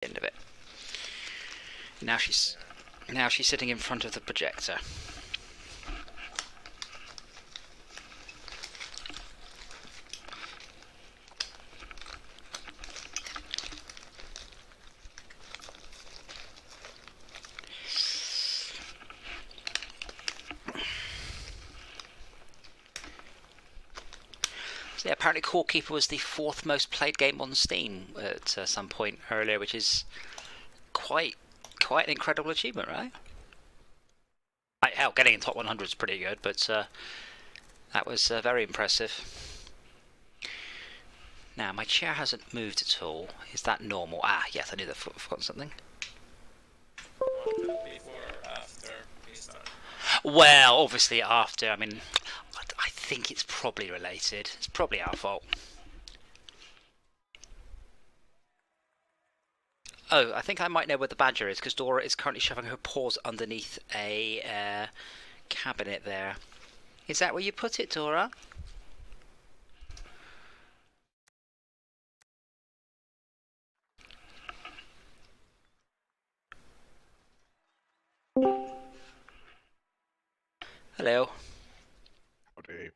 End of it. Now she's sitting in front of the projector. So yeah, apparently Core Keeper was the 4th most played game on Steam at some point earlier, which is quite an incredible achievement, right? Hell, getting in top 100 is pretty good, but that was very impressive. Now, my chair hasn't moved at all. Is that normal? Ah, yes, I knew that. I've forgotten something. Before, after we start? Well, obviously after. I mean, I think it's probably related. It's probably our fault. Oh, I think I might know where the badger is, because Dora is currently shoving her paws underneath a cabinet there. Is that where you put it, Dora? Hello. Okay.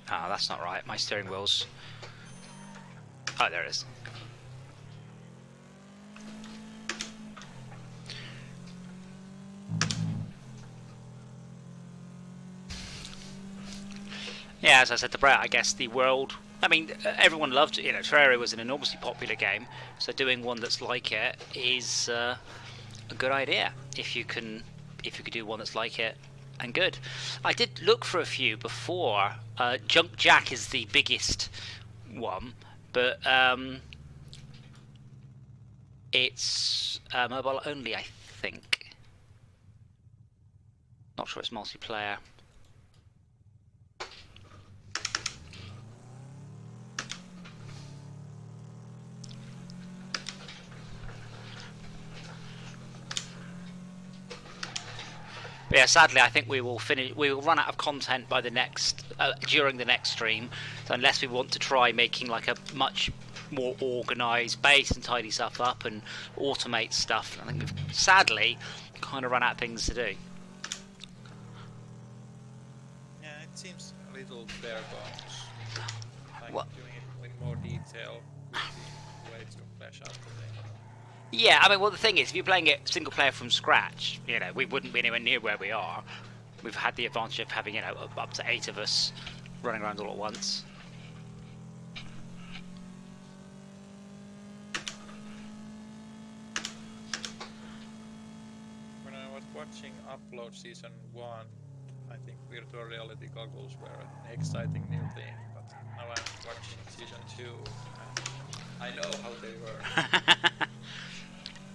Ah, that's not right. My steering wheel's... Oh, there it is. Yeah, as I said to Brett, I guess the world... I mean, everyone loved it. You know, Terraria was an enormously popular game, so doing one that's like it is a good idea. If you could do one that's like it and good. I did look for a few before. Junk Jack is the biggest one, but it's mobile only, I think. Not sure it's multiplayer. But yeah, sadly, I think we will run out of content by the next during the next stream. So unless we want to try making like a much more organised base and tidy stuff up and automate stuff, I think we've sadly kind of run out of things to do. Yeah, it seems a little bare bones. Like What? doing it in more detail would be way to flesh out the thing. Yeah, I mean, well, the thing is, if you're playing it single player from scratch, you know, we wouldn't be anywhere near where we are. We've had the advantage of having, you know, up to 8 of us running around all at once. When I was watching Upload Season 1, I think virtual reality goggles were an exciting new thing, but now I'm watching Season 2 and I know how they work.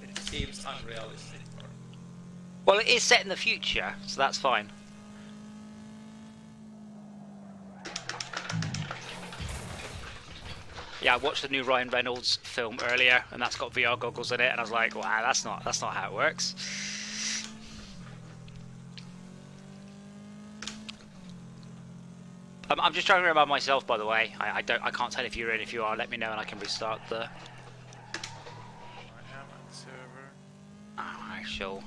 It seems unrealistic. Well, it is set in the future, so that's fine. Yeah, I watched the new Ryan Reynolds film earlier, and that's got VR goggles in it, and I was like, wow, that's not how it works. I'm just trying to remember myself, by the way. I can't tell if you're in. If you are, let me know, and I can restart the. I am on the server. Oh, I shall.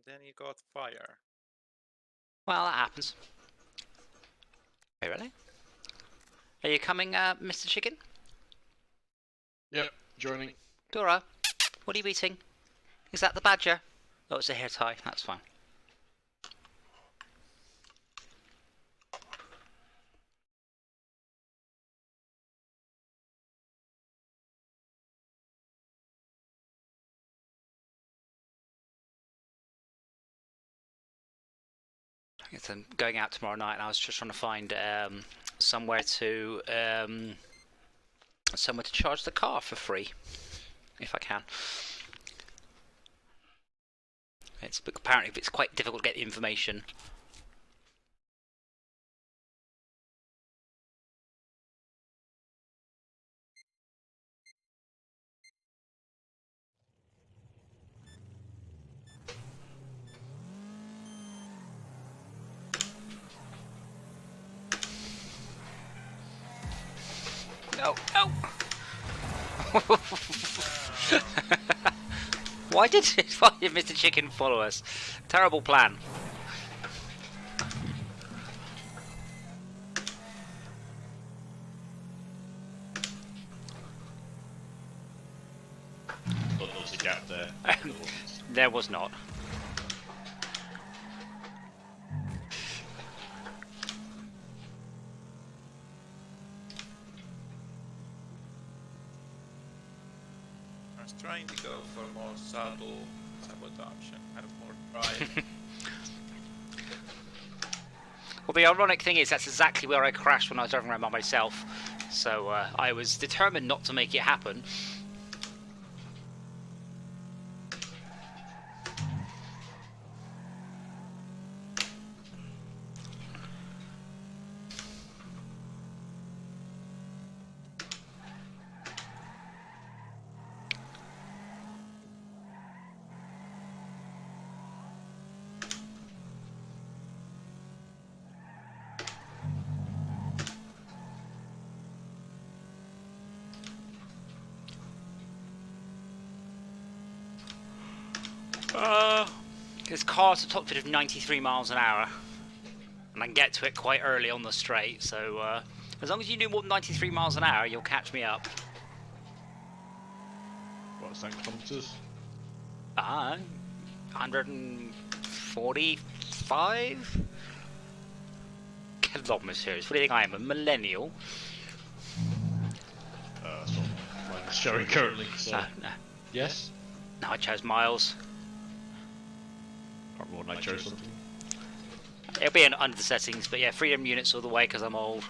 Then you got fire. Well, that happens. Hey, really? Are you coming, Mr. Chicken? Yep, joining. Dora, what are you eating? Is that the badger? Oh, it's a hair tie. That's fine. I'm going out tomorrow night, and I was just trying to find somewhere to charge the car for free, if I can. Apparently it's quite difficult to get information. Oh, no! Why did Mr. Chicken follow us? Terrible plan. Thought there was a gap there. There was not. I was trying to go for more subtle sabotage and have more drive. Well, the ironic thing is that's exactly where I crashed when I was driving around by myself. So I was determined not to make it happen. This car's a top speed of 93 miles an hour, and I can get to it quite early on the straight, so as long as you do more than 93 miles an hour, you'll catch me up. What's that, kilometers? 145 kilometers. What do you think I am, a millennial? That's what mine's showing currently, so... No. Yes? No, I chose miles. Can't remember what I chose something. It'll be under the settings, but yeah, freedom units all the way because I'm old.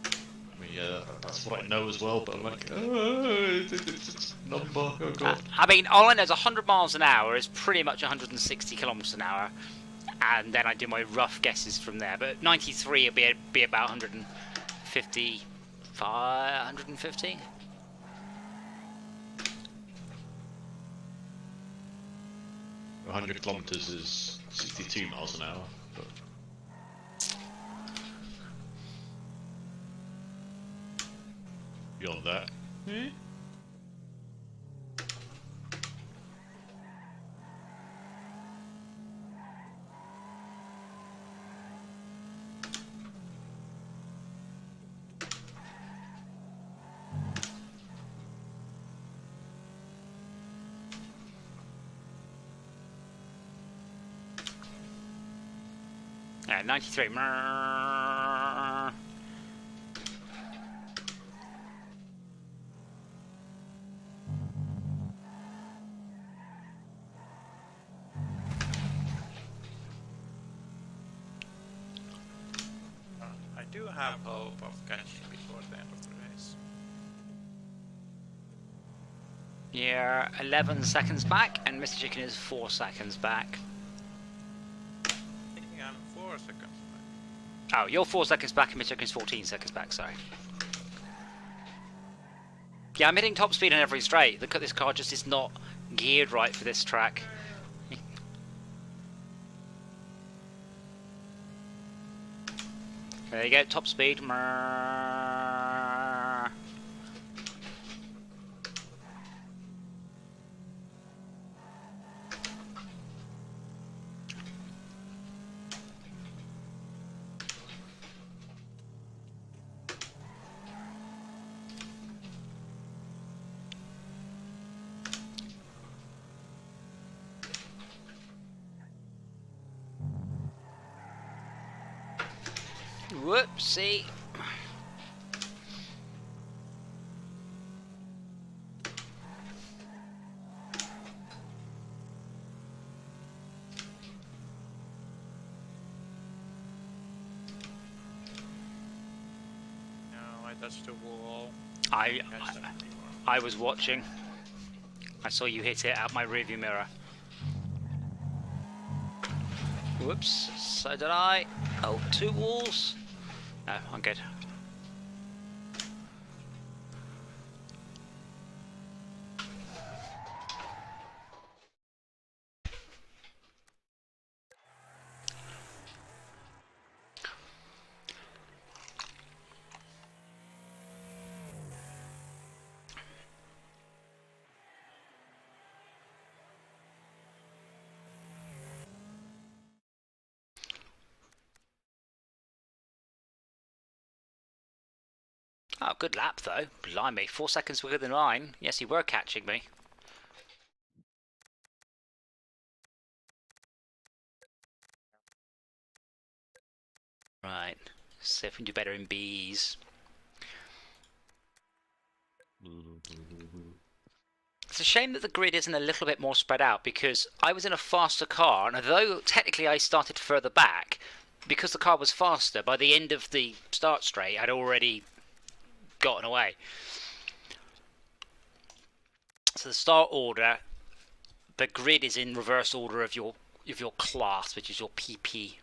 I mean, yeah, that's what I know as well, but I'm like, it's number, oh god. I mean, all I know is 100 miles an hour is pretty much 160 kilometers an hour, and then I do my rough guesses from there. But 93 will be about 155, 150. 100 kilometers is 62 miles an hour. But... Beyond that. Yeah, 93. I do have hope of catching before the end of the race. You're 11 seconds back, and Mr. Chicken is 4 seconds back. I think I'm 4 seconds back. Oh, you're 4 seconds back, and Mr. Chicken's 14 seconds back, sorry. Yeah, I'm hitting top speed in every straight. Look at this car, just is not geared right for this track. There you go, top speed. Whoopsie. No, I touched the wall. I Catch them anymore. was watching. I saw you hit it out my rearview mirror. Whoops, so did I. Oh, 2 walls. No, I'm good. Oh, good lap though. Blimey, 4 seconds quicker than mine. Yes, you were catching me. Right, see if we can do better in Bs. It's a shame that the grid isn't a little bit more spread out, because I was in a faster car, and although technically I started further back, because the car was faster, by the end of the start straight I'd already gotten away. So the start order, the grid is in reverse order of your class, which is your PP.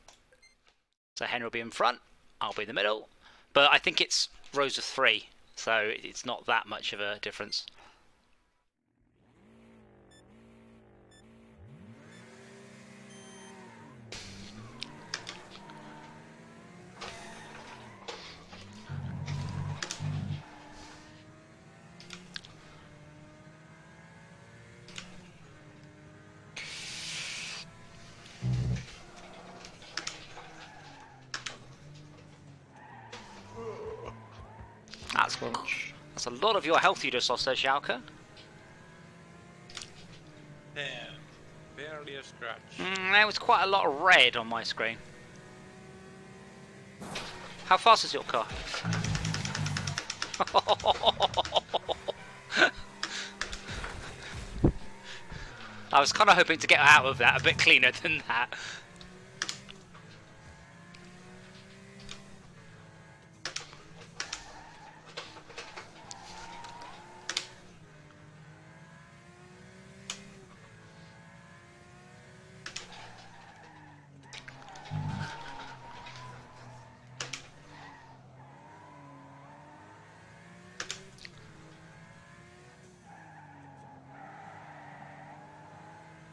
So Henry will be in front, I'll be in the middle, but I think it's rows of 3, so it's not that much of a difference. That's a lot of your health you just lost there, Schalke. Damn, barely a scratch. There was quite a lot of red on my screen. How fast is your car? I was kind of hoping to get out of that a bit cleaner than that.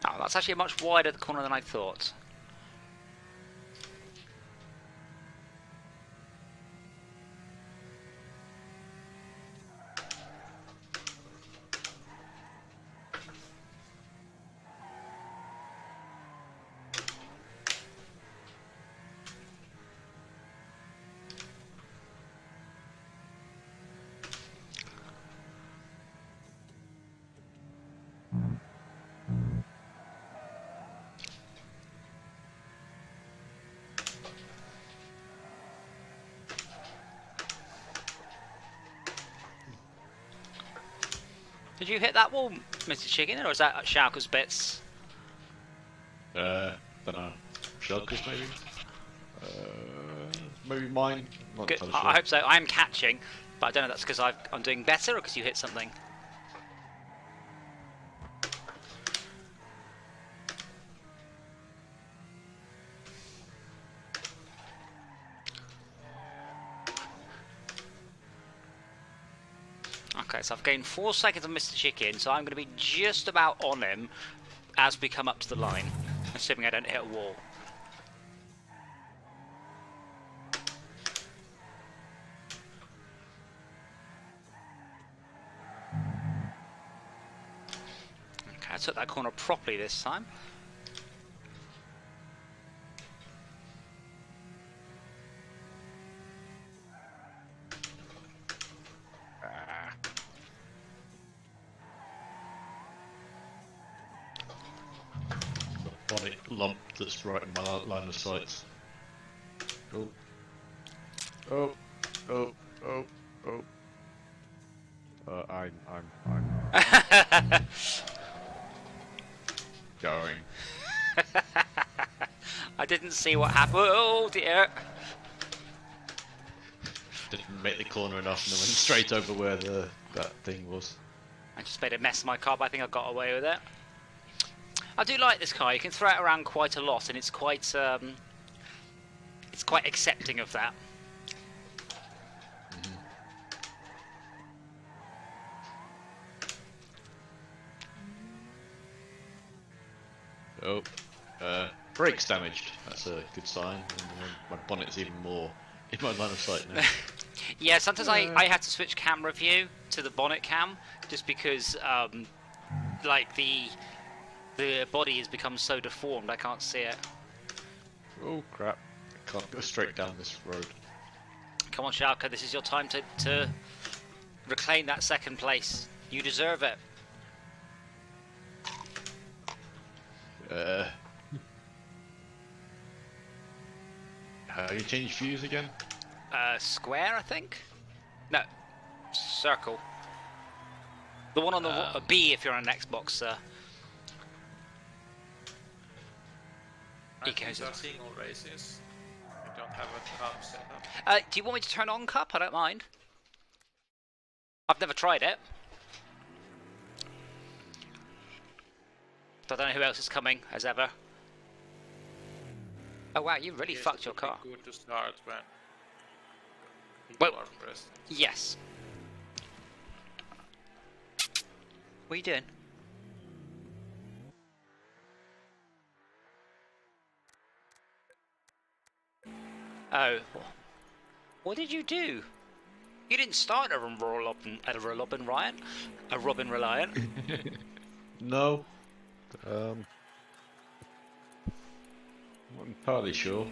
Oh, that's actually a much wider corner than I thought. Did you hit that wall, Mr. Chicken, or is that Schalke's bits? Don't know. Shulkers maybe? Maybe mine? Not Good. entirely sure. I hope so. I'm catching, but I don't know if that's because I'm doing better or because you hit something. Okay, so I've gained 4 seconds of Mr. Chicken, so I'm going to be just about on him as we come up to the line, assuming I don't hit a wall. Okay, I took that corner properly this time. Bonnet lump that's right in my line of sight. Oh. Oh. Oh. Oh. Oh. I'm going. I didn't see what happened. Oh dear. Didn't make the corner enough and then went straight over where that thing was. I just made a mess of my car, but I think I got away with it. I do like this car. You can throw it around quite a lot, and it's quite accepting of that. Oh, brakes damaged. That's a good sign. And my bonnet's even more in my line of sight now. Yeah, sometimes I had to switch camera view to the bonnet cam, just because like the body has become so deformed I can't see it. Oh crap! I can't go straight down this road. Come on, Schalke, this is your time to reclaim that second place. You deserve it. How do you change views again? Square, I think? No, circle. The one on the B if you're on an Xbox. I think these are single races. I don't have a cup set up. Do you want me to turn on Cup? I don't mind. I've never tried it. I don't know who else is coming, as ever. Oh wow, you really fucked your car. Good to start when Well, people are present. yes. What are you doing? Oh, what did you do? You didn't start a Robin Ryan? A Robin Reliant? No. I'm not entirely sure.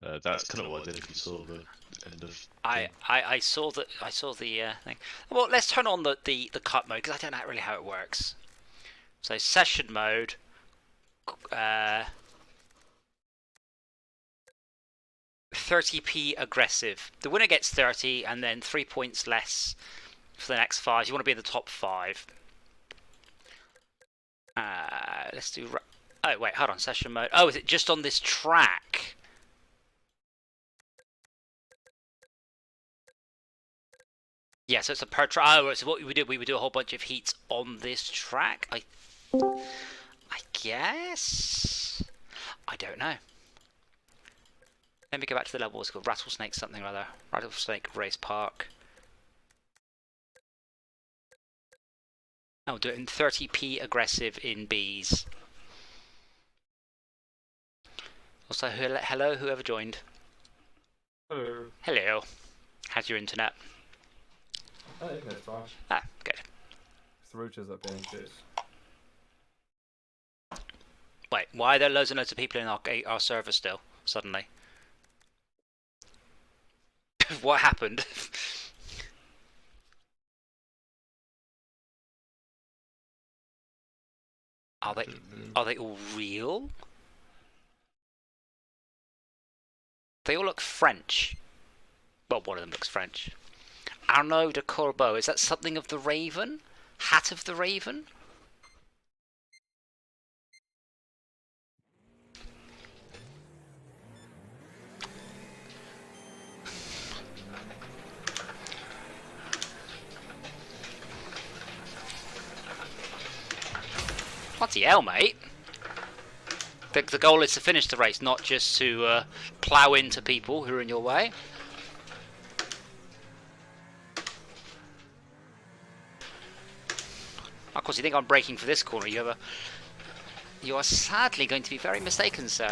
That's kind of what I did if you saw the end of. I saw the thing. Well, let's turn on the cut mode because I don't know really how it works. So session mode. 30p aggressive. The winner gets 30 and then 3 points less for the next 5. You want to be in the top 5. Let's do... Oh, wait, hold on. Session mode. Oh, is it just on this track? Yeah, so it's a per track. Oh, so what we would do a whole bunch of heats on this track. I guess? I don't know. Let me go back to the level. It's called Rattlesnake something or other. Rattlesnake Race Park. I'll do it in 30p aggressive in Bs. Also, hello, whoever joined. Hello. Hello. How's your internet? Oh, it's fine. Ah, good. The routers are being good. Wait, why are there loads and loads of people in our server still, suddenly? What happened? Are they all real? They all look French. Well, one of them looks French. Arnaud de Corbeau, is that something of the Raven? Hat of the Raven? Bloody hell, mate. The goal is to finish the race, not just to plough into people who are in your way. Of course, you think I'm braking for this corner. You are sadly going to be very mistaken, sir.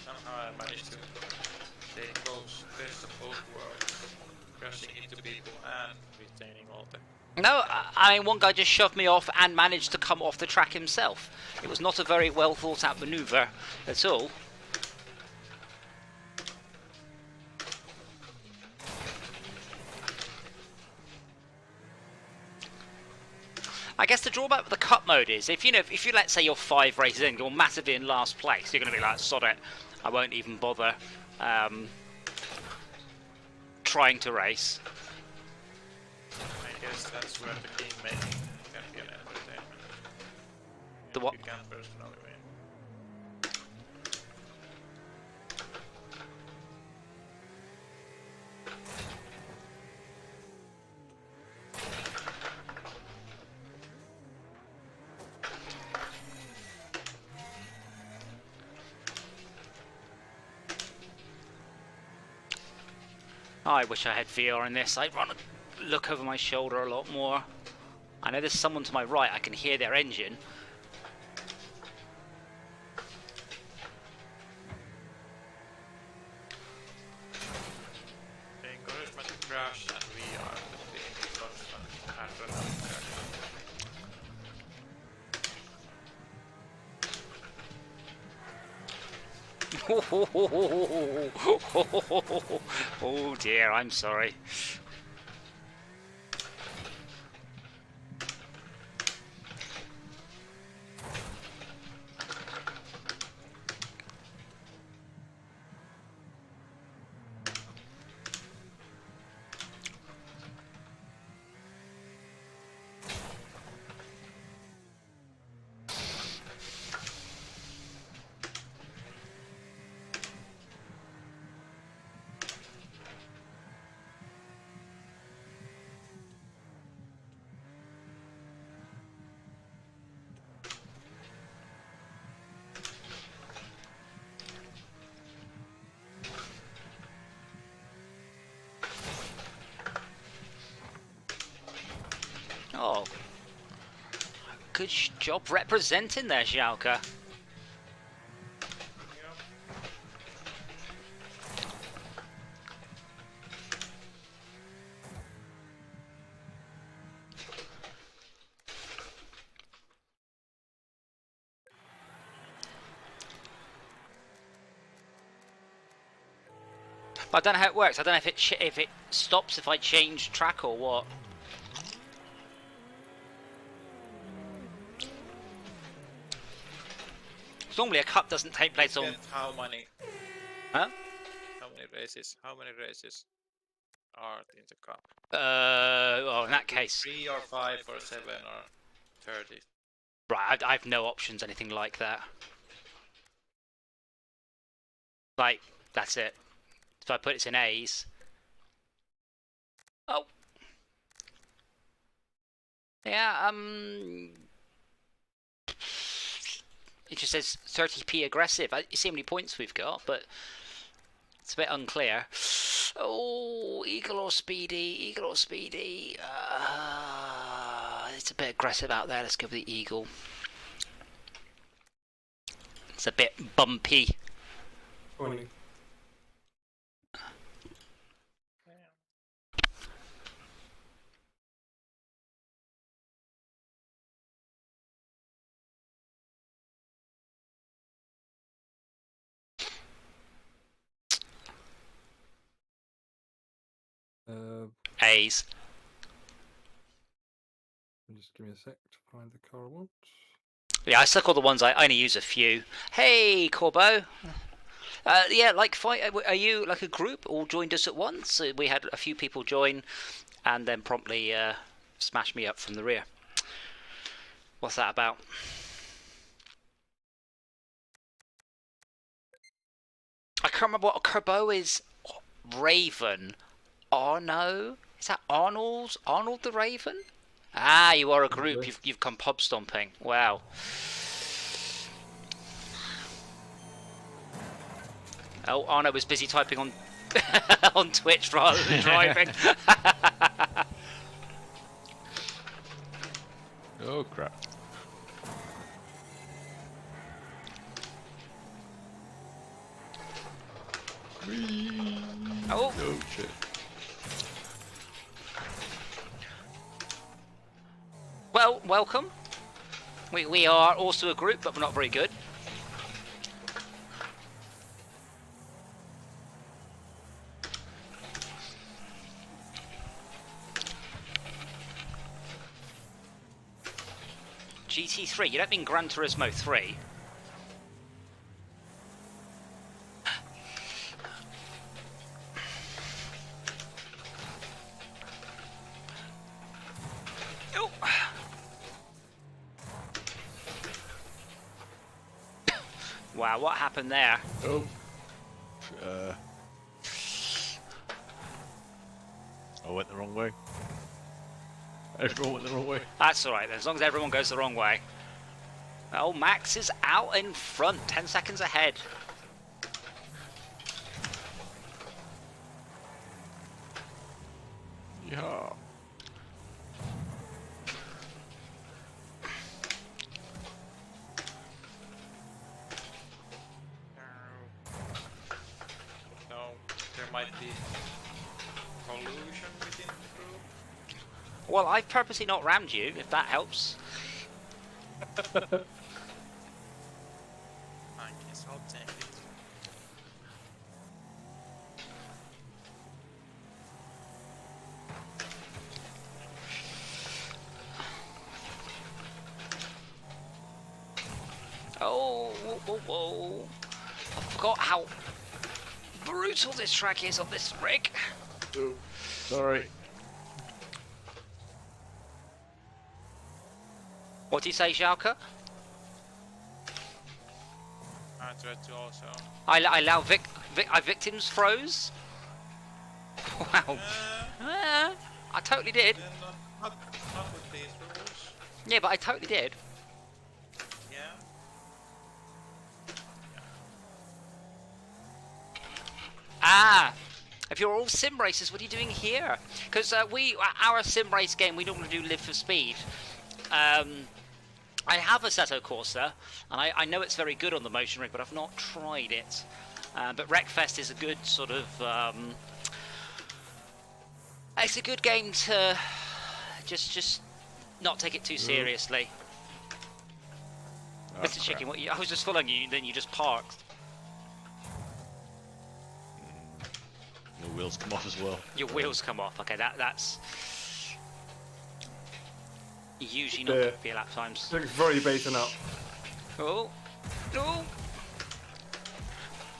Somehow I managed to take best of both worlds, crashing into people and retaining all the... No, I mean, one guy just shoved me off and managed to come off the track himself. It was not a very well thought out manoeuvre at all. I guess the drawback with the cut mode is if you let's say you're 5 races in, you're massively in last place, you're going to be like, sod it, I won't even bother trying to race. I guess that's where the king making can be an entertainment. The what? You can personally win. I wish I had VR in this. I'd look over my shoulder a lot more. I know there's someone to my right. I can hear their engine. Oh dear, I'm sorry. Oh, good job representing there, Xiaoka. But I don't know how it works. I don't know if it stops if I change track or what. 'Cause normally a cup doesn't take place on. How many? Huh? How many races? How many races are in the cup? Oh, in that case, 3 or 5 or 7 or 30. right. I have no options, anything like that. Like that's it. If I put it in A's. Oh. Yeah. It just says 30p aggressive. I see how many points we've got, but it's a bit unclear. Oh, eagle or speedy? Eagle or speedy? It's a bit aggressive out there. Let's go with the eagle. It's a bit bumpy. 20. A's. Just give me a sec to find the car I want. Yeah, I suck all the ones. I only use a few. Hey, Corbo. Yeah, like fight. Are you like a group all joined us at once? We had a few people join, and then promptly smash me up from the rear. What's that about? I can't remember what a Corbo is. Raven. Arno? Is that Arnold? Arnold the Raven? Ah, you are a group. You've come pub stomping. Wow. Oh, Arno was busy typing on on Twitch rather than driving. Oh crap. Oh. Oh shit. Well, welcome. We are also a group, but we're not very good. GT3, you don't mean Gran Turismo 3? Oh. Wow, what happened there? Oh. I went the wrong way. Everyone went the wrong way. That's alright, as long as everyone goes the wrong way. Oh, Max is out in front, 10 seconds ahead. Yeah. No, there might be collusion within the group. Well, I've purposely not rammed you, if that helps. I guess I'll take it. Oh, whoa, whoa, whoa. I forgot how brutal this track is on this rig. Oh, sorry. What do you say, Schalke? I tried to also. I allow victims froze? Wow. I totally did. Not with these rules. Yeah, but I totally did. Yeah. Ah! If you're all sim racers, what are you doing here? Because our sim race game, we normally do Live for Speed. I have a Assetto Corsa, and I know it's very good on the motion rig, but I've not tried it. But Wreckfest is a good sort of... it's a good game to just not take it too seriously. Oh, Mr. Chicken, what I was just following you, then you just parked. Your wheels come off as well. Your wheels come off. Okay, that's usually not good for your lap times. Looks very beaten up. Oh, oh.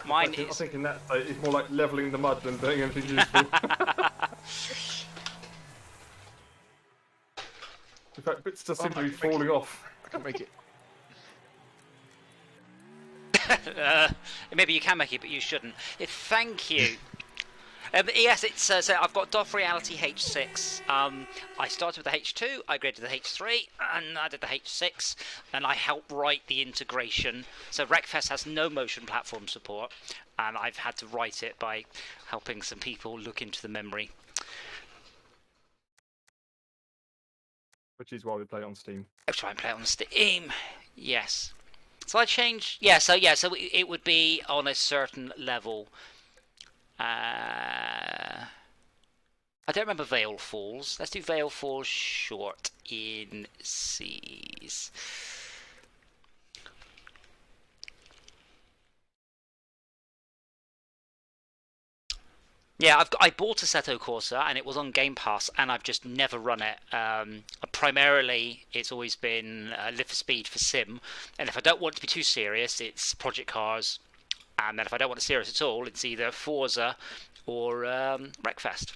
Mine I is. think in that state it's more like levelling the mud than doing anything useful. In fact, bits just seem to be falling off. I can't make it. Maybe you can make it, but you shouldn't. Thank you. Yes, it's so I've got DOF Reality H6. I started with the H2, I graded the H3, and I did the H6, and I helped write the integration. So Wreckfest has no motion platform support, and I've had to write it by helping some people look into the memory. Which is why we play on Steam. I'll try and play it on Steam. Yes. So I changed. Yeah. So it would be on a certain level. I don't remember Vale Falls. Let's do Vale Falls short in C's. Yeah, I bought Assetto Corsa and it was on Game Pass and I've just never run it. Primarily, it's always been Live for Speed for Sim, and if I don't want to be too serious, it's Project Cars, and then if I don't want to serious at all, it's either Forza or Wreckfest.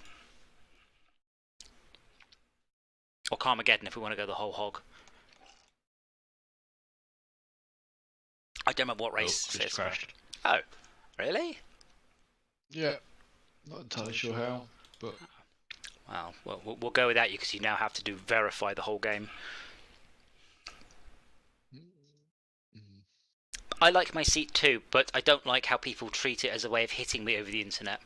Or Carmageddon if we want to go the whole hog. I don't remember what race Oh, it is. crashed. Oh, really? Yeah. Not entirely sure how, but Well, we'll go without you because you now have to verify the whole game. I like my seat too, but I don't like how people treat it as a way of hitting me over the internet.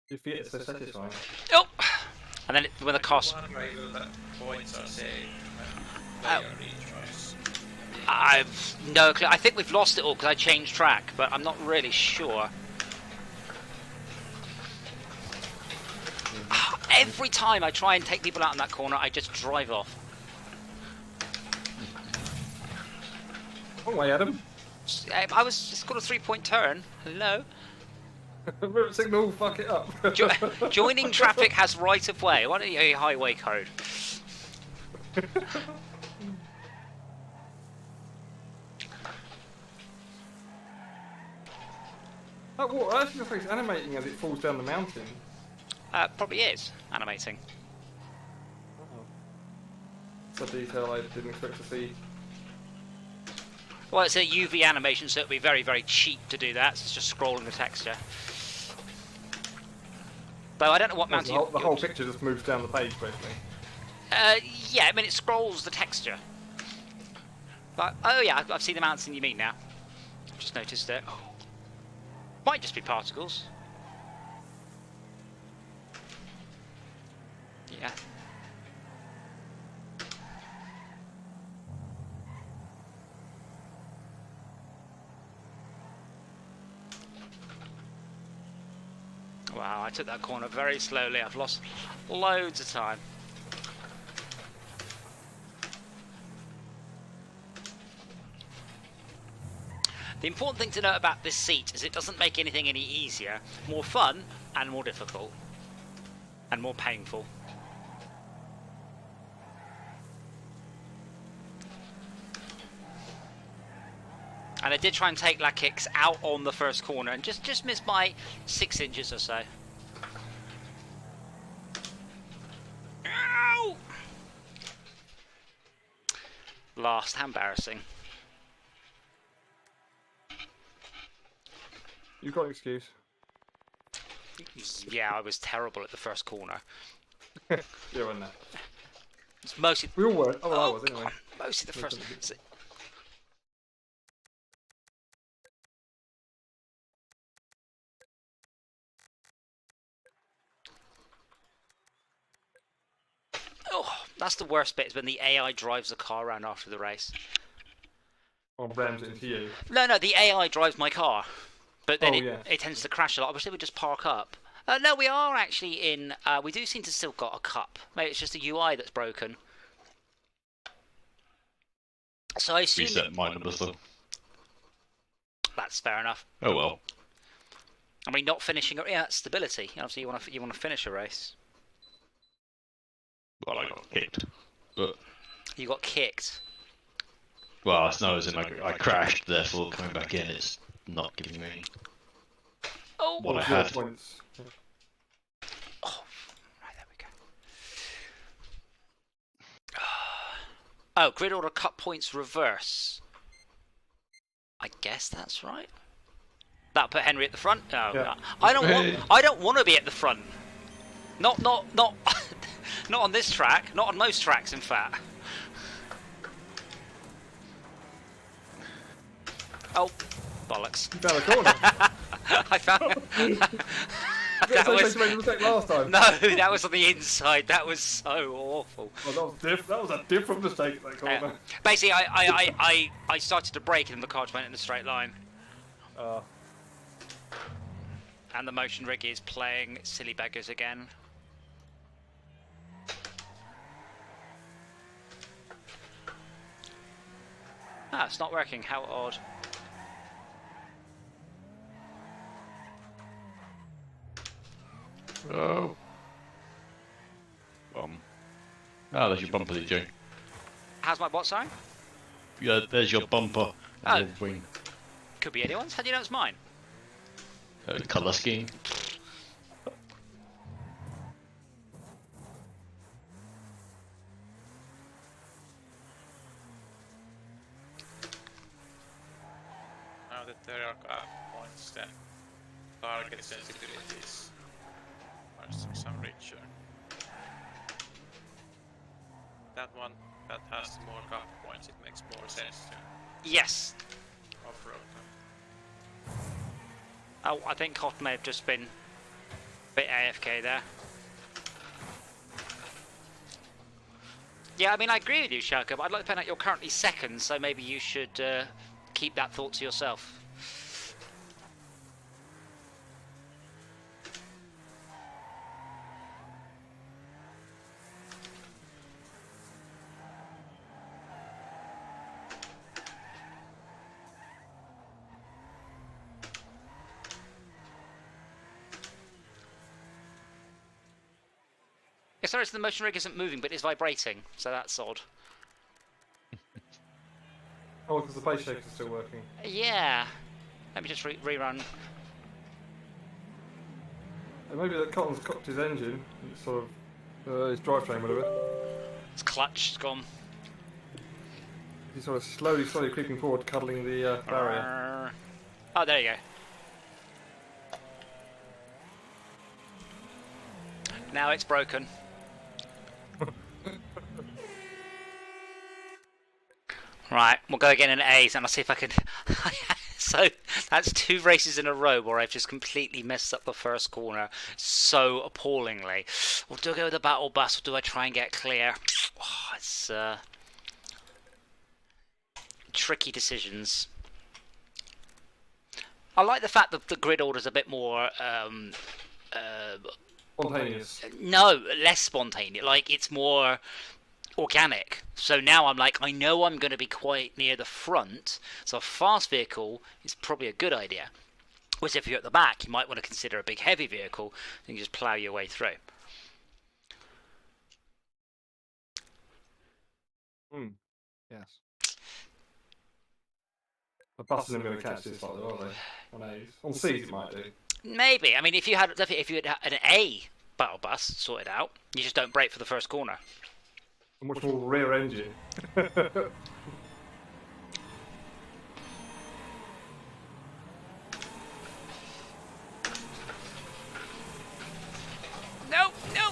You feel it's so satisfying. Oh! And then when the cost... One way that points are saved when Oh. player retries. I've no clue. I think we've lost it all because I changed track, but I'm not really sure. Every time I try and take people out in that corner, I just drive off. Wrong way, Adam. I was just got a 3-point turn. Hello? Route signal, fuck it up. Joining traffic has right of way. Why don't you use highway code? Oh, what? I actually think it's animating as it falls down the mountain. Probably is animating. It's a detail I didn't expect to see. Well, it's a UV animation, so it'll be very, very cheap to do that. So it's just scrolling the texture. Though I don't know what The mountain. whole picture just moves down the page, basically. Yeah, I mean it scrolls the texture. But oh yeah, I've seen the mountain you mean now. Just noticed it. Might just be particles. Yeah. Wow, I took that corner very slowly. I've lost loads of time. The important thing to note about this seat is it doesn't make anything any easier, more fun, and more difficult. And more painful. And I did try and take lag kicks out on the first corner and just missed by 6 inches or so. Ow! Last, how embarrassing. You've got an excuse. Yeah, I was terrible at the first corner. Yeah, wasn't that? It's mostly. We all were. Oh, well, I was come anyway. on, mostly the first. Oh, that's the worst bit, is when the AI drives the car around after the race. Or rams it into you. No, the AI drives my car. But then yeah. it tends to crash a lot. I wish they would just park up. No, we are actually in... we do seem to still got a cup. Maybe it's just a UI that's broken. So I assume... Reset my numbers though. That's fair enough. Oh well. I mean, not finishing... Yeah, that's stability. Obviously, you want to finish a race. Well, I got kicked. But... You got kicked. Well, no, as in I crashed, therefore coming back in it's not giving me Oh! what I 0 had. points. Oh, right, there we go. Oh, grid order cut points reverse. I guess that's right. That'll put Henry at the front. No, Yeah. I don't want to be at the front. Not not on this track. Not on most tracks, in fact. Oh, bollocks! You found a corner. I found. That was made a mistake last time. No, that was on the inside. That was so awful. Well, that was a different mistake. That corner. Basically, I started to brake and the car just went in a straight line. And the motion rig is playing silly beggars again. Ah, it's not working. How odd. Oh. Ah, there's your bumper, DJ. How's my what, sorry? Yeah, there's your bumper. Oh. Your wing. Could be anyone's. How do you know it's mine? Colour scheme. Now that there are points, then target sensitivities are some richer. That one that has more cup points, it makes more sense to Yes. off-road them. Oh, I think Cotton may have just been a bit AFK there. Yeah, I mean, I agree with you, Shaka, but I'd like to point out you're currently second, so maybe you should keep that thought to yourself. Yes, sorry, so the motion rig isn't moving, but it's vibrating, so that's odd. Oh, because the base shaker's still working. Yeah. Let me just rerun. And maybe that Cotton's cocked his engine, it's sort of his drivetrain, whatever. It's clutch, it's gone. He's sort of slowly creeping forward, cuddling the barrier. Oh, there you go. Now it's broken. Right, we'll go again in A's and I'll see if I can... So, that's 2 races in a row where I've just completely messed up the first corner so appallingly. Well, do I go with the battle bus or do I try and get clear? Oh, it's... tricky decisions. I like the fact that the grid order's a bit more... Spontaneous. No, less spontaneous. Like, it's more organic. So now I'm like, I know I'm going to be quite near the front, so a fast vehicle is probably a good idea. Whereas if you're at the back, you might want to consider a big heavy vehicle and just plough your way through. Yes. A bus isn't going to catch this like that, are they? On A's. On C's it might do. Maybe. I mean, if you had an A battle bus sorted out, you just don't brake for the first corner. A much more rear engine. No, no.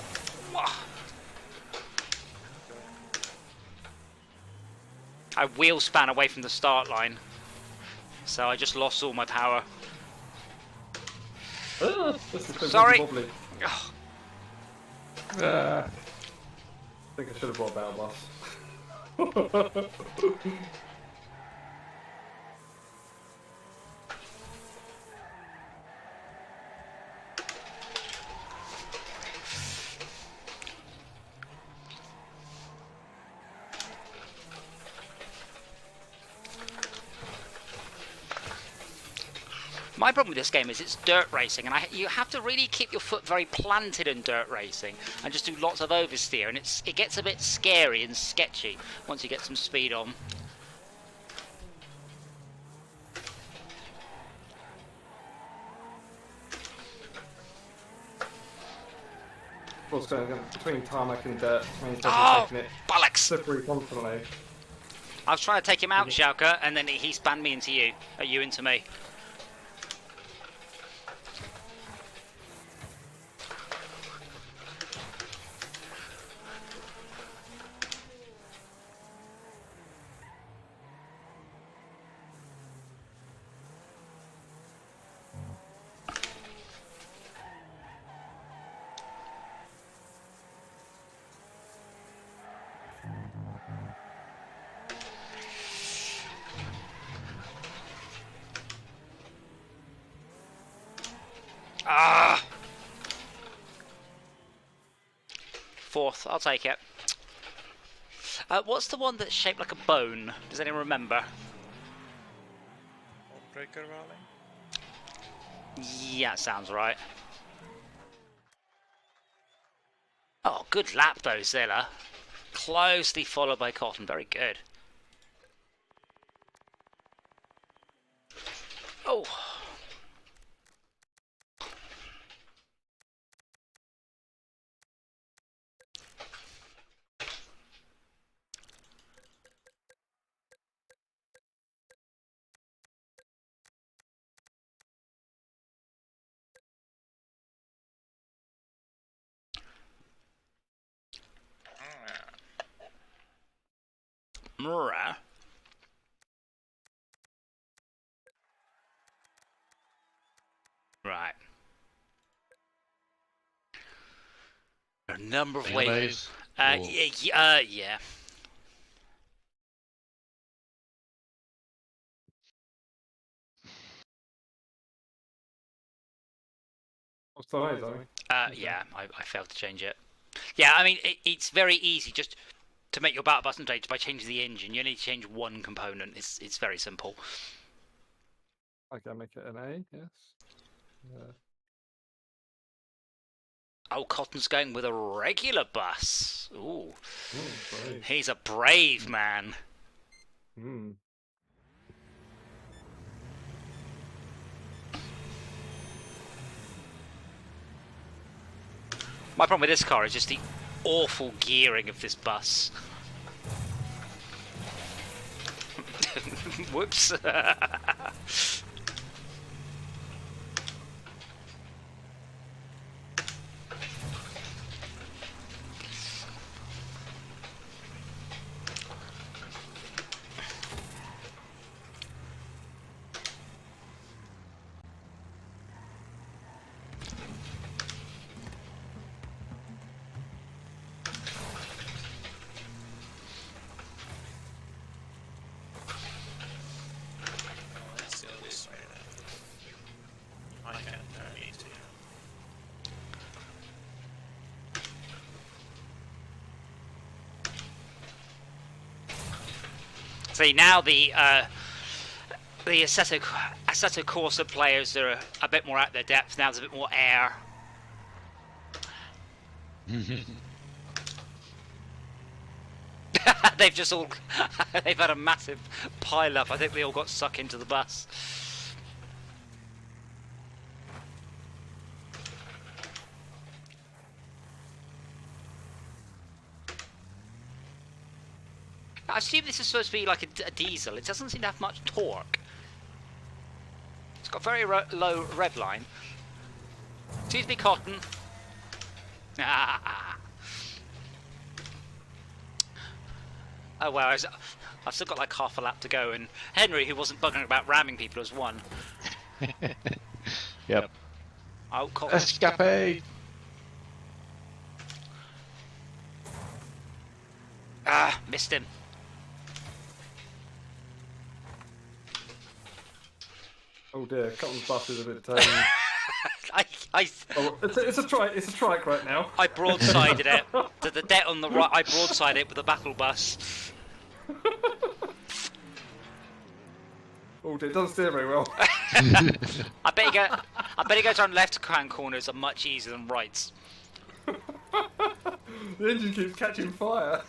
I wheel span away from the start line, so I just lost all my power. Sorry. Wobbly. Oh. I think I should have brought a battle bus. My problem with this game is it's dirt racing, and you have to really keep your foot very planted in dirt racing and just do lots of oversteer, and it gets a bit scary and sketchy once you get some speed on. What's going on between tarmac and dirt? I mean, taking it bollocks! slippery constantly. I was trying to take him out, Schalke, and then he spanned me into you, you into me. Ah! Fourth, I'll take it. What's the one that's shaped like a bone? Does anyone remember? Breaker Valley? Yeah, sounds right. Oh, good lap though, Zilla. Closely followed by Cotton. Very good. Oh. Murrah. Right. There are a number of ways. Yeah. What's the noise, are we? Yeah, I failed to change it. Yeah, I mean, it's very easy just to make your battle button change by changing the engine. You only need to change one component. It's very simple. I can make it an A, yes. Oh, Cotton's going with a regular bus. Ooh. Brave. He's a brave man. Hmm. My problem with this car is just the awful gearing of this bus. Whoops. Let's go this way then. I can't turn easy. See, now the Assetto Corsa players are a bit more at their depth. Now there's a bit more air. They've just all... they've had a massive pile up. I think they all got sucked into the bus. I assume this is supposed to be like a diesel. It doesn't seem to have much torque. It's got very low rev line. Excuse me, Cotton. Oh well, I've still got like half a lap to go, and Henry, who wasn't bugging about ramming people, has won. Yep. Oh, Cotton. Escape! Ah, missed him. Oh dear, Cotton's bus is a bit. Oh, it's a trike right now. I broadsided it. The debt on the right. I broadsided it with a battle bus. Oh dear, it doesn't steer very well. I bet you go down left-hand corners are much easier than rights. The engine keeps catching fire.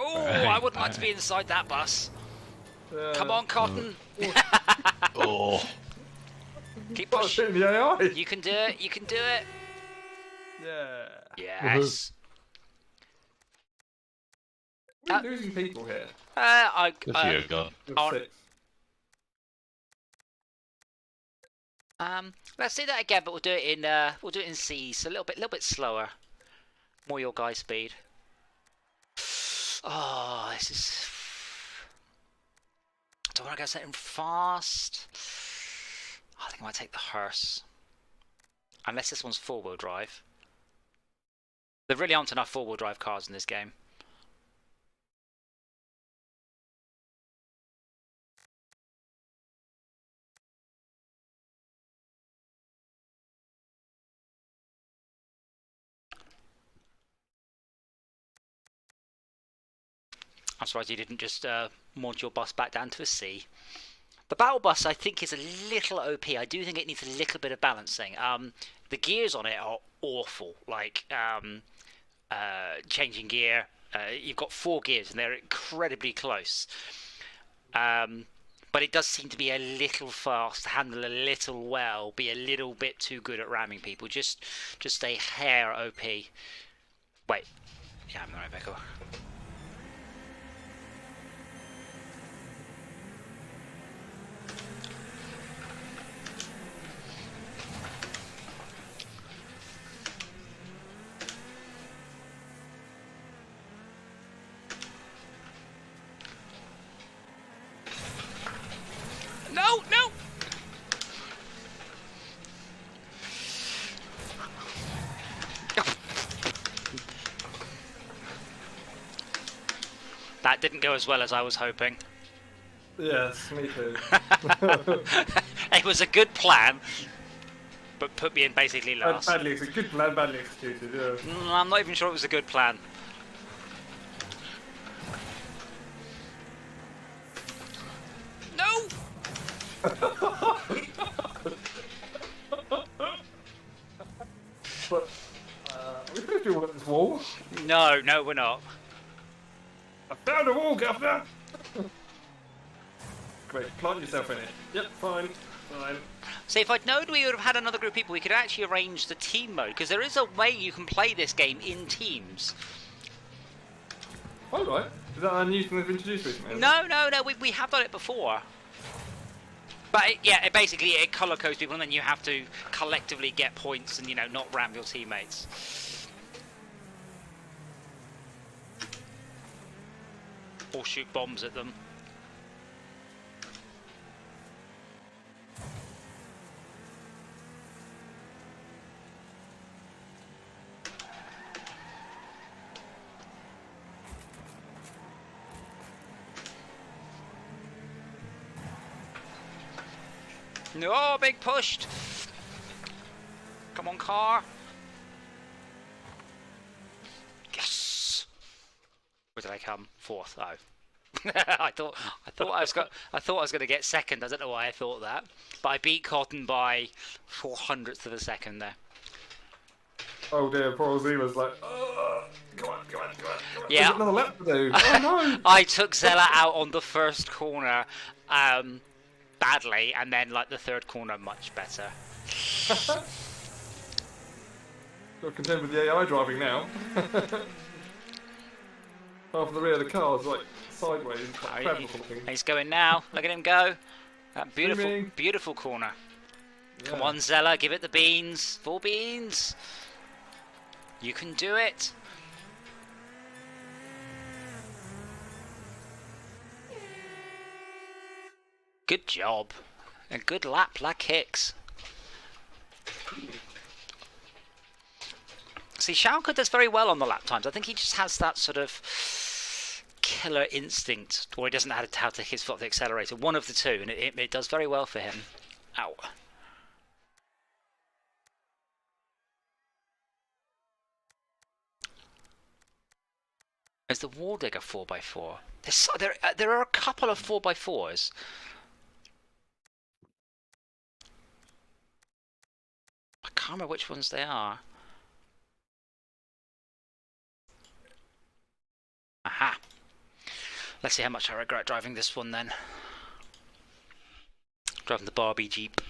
Oh, I would like to be inside that bus. Come on, Cotton. Oh. Keep What's pushing. hitting the AI? You can do it. You can do it. Yeah. Yes. We're losing people here. Good for you, God. With 6. Let's do that again, but we'll do it in C, so a little bit slower. More your guy speed. Oh, this is. Do I want to go something fast? I think I might take the hearse. Unless this one's four-wheel drive. There really aren't enough four-wheel drive cars in this game. I'm surprised you didn't just mod your bus back down to a C. The battle bus, I think, is a little OP. I do think it needs a little bit of balancing. The gears on it are awful. Like changing gear, you've got 4 gears and they're incredibly close. But it does seem to be a little fast, handle a little well, be a little bit too good at ramming people. Just a hair OP. Wait, yeah, I'm right back over. No, no! That didn't go as well as I was hoping. Yes, me too. It was a good plan, but put me in basically last. Badly, it's a good plan, badly executed, yeah. I'm not even sure it was a good plan. No! But, are we supposed to be at this wall? No, no, we're not. I found a wall, Governor! Great, plant yourself in it. Yep, fine, fine. See, if I'd known we would have had another group of people, we could actually arrange the team mode, because there is a way you can play this game in teams. Oh, right. Is that a new thing they've introduced recently? No, we have done it before. But it basically colour codes people, and then you have to collectively get points and, not ram your teammates. Or shoot bombs at them. No, big pushed. Come on, car. Yes. Where did I come? 4th. Oh. I thought I was going to get 2nd. I don't know why I thought that, but I beat Cotton by 0.04 of a second there. Oh dear, poor Zila's like, oh, come on, come on, come on, come on. Yeah. There's another lap to do. Oh no! I took Zella out on the first corner badly, and then like the third corner much better. Got content with the AI driving now. Half of the rear of the car is like sideways, like crab looking. He's going now. Look at him go. That beautiful, Swimming. beautiful corner. Yeah. Come on, Zella, give it the beans. 4 beans. You can do it. Good job. A good lap, like Hicks. See, Schalke does very well on the lap times. I think he just has that sort of killer instinct, or he doesn't know how to take his foot off the accelerator. One of the two, and it does very well for him. Ow. Is the Wall Digger 4x4? There are a couple of 4x4s. I can't remember which ones they are. Aha. Let's see how much I regret driving this one then. Driving the Barbie Jeep.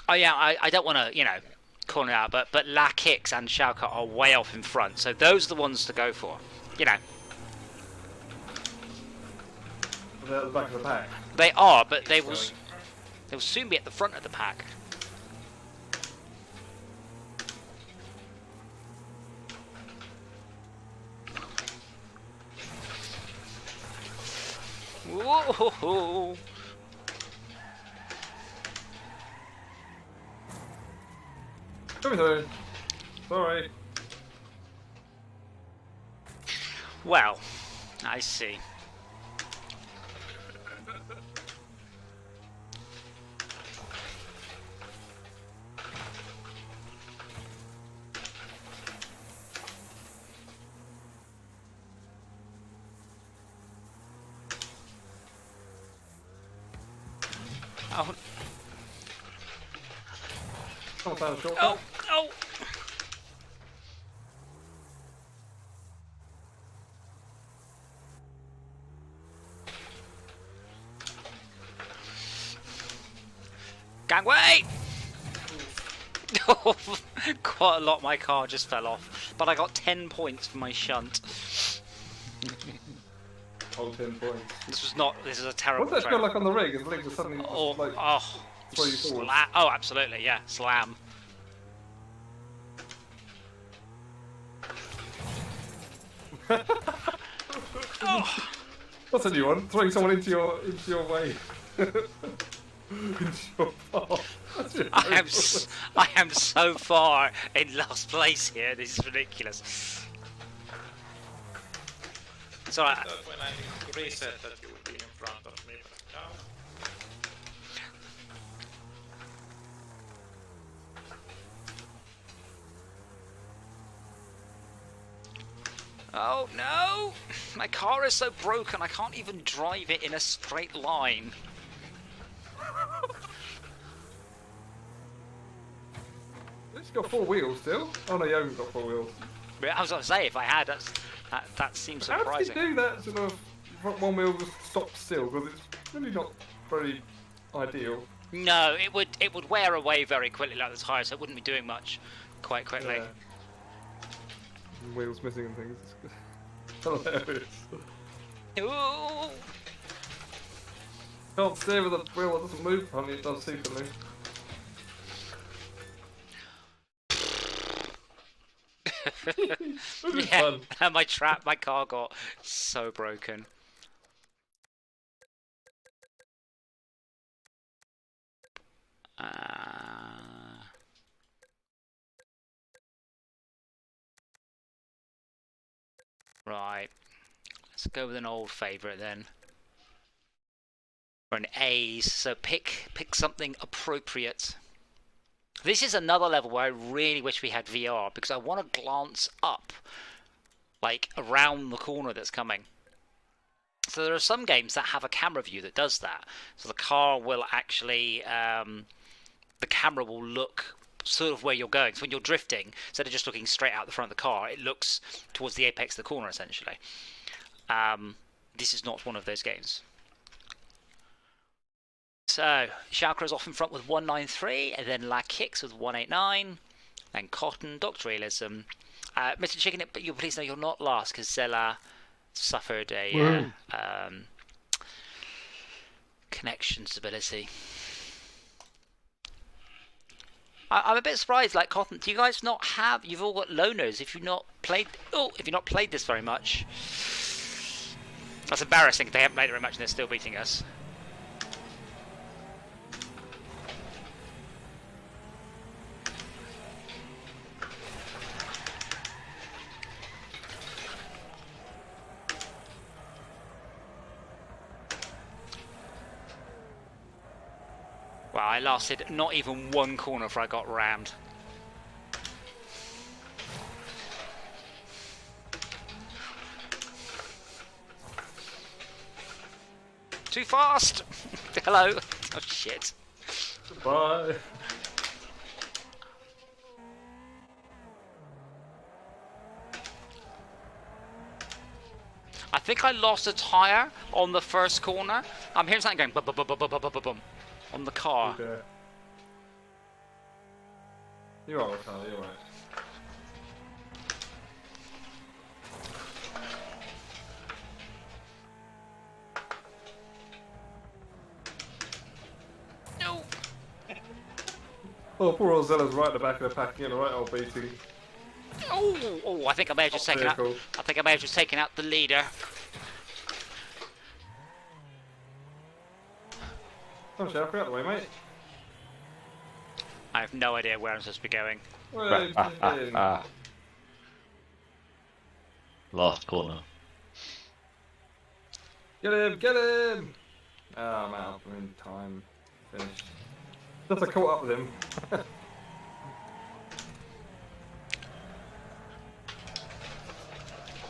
Oh yeah, I don't want to, call it out, but La Kicks and Schalke are way off in front, so those are the ones to go for. They're at the back of the pack. They are, but they will soon be at the front of the pack. Whoa! Coming through. Sorry. Well, I see. Oh. Can't find a shortcut. Oh! Gangway! Quite a lot my car just fell off, but I got 10 points for my shunt. Oh, 10 points. This is a terrible What's that feel trail. like on the rig? Is the leg just suddenly throw you forward? Oh, absolutely, yeah, slam. Oh. That's a new one. Throwing someone into your way. Into your path. I am so far in last place here. This is ridiculous. It's alright. I thought when I reset that you would be in front of me, but no. Oh no! My car is so broken I can't even drive it in a straight line. It's got 4 wheels still. Oh no, you haven't got 4 wheels. I was going to say, if I had, that seems surprising. How do you do that sort of one wheel just stop still? Because it's really not very ideal. No, it would wear away very quickly like the tyre, so it wouldn't be doing much quite quickly. Yeah. Wheels missing and things. It's hilarious. Ooh. Can't steer with a wheel that doesn't move, honey, it does secretly. Yeah, and my car got so broken. Right, Let's go with an old favourite then. Or an A's. So pick something appropriate. This is another level where I really wish we had VR because I want to glance up, like around the corner that's coming. So there are some games that have a camera view that does that. So the car will actually, the camera will look sort of where you're going. So when you're drifting, instead of just looking straight out the front of the car, it looks towards the apex of the corner essentially. This is not one of those games. So Schalke is off in front with 193, and then La Kicks with 189, then Cotton, Dr. Realism. Mr. Chicken, but you please know you're not last because Zella suffered a connection stability. I'm a bit surprised. Like Cotton, do you guys not have? You've all got loners. If you've not played, this very much, that's embarrassing. If they haven't played it very much and they're still beating us. Well, I lasted not even one corner before I got rammed. Too fast! Hello! Oh shit. Goodbye. I think I lost a tyre on the first corner. I'm hearing something going bum bum bum bum bum bum bum bum on the car. Okay. You're alright, Carl, you're alright. No! Oh, poor old Zella's right at the back of the pack, getting a right old beating. Oh, I think I may have just taken out. I think I may have just taken out the leader. Come on, Sheriff, out the way, mate. I have no idea where I'm supposed to be going. Last corner. Get him! Get him! Oh, I'm out. I'm in time. Finished. Just I caught up with him.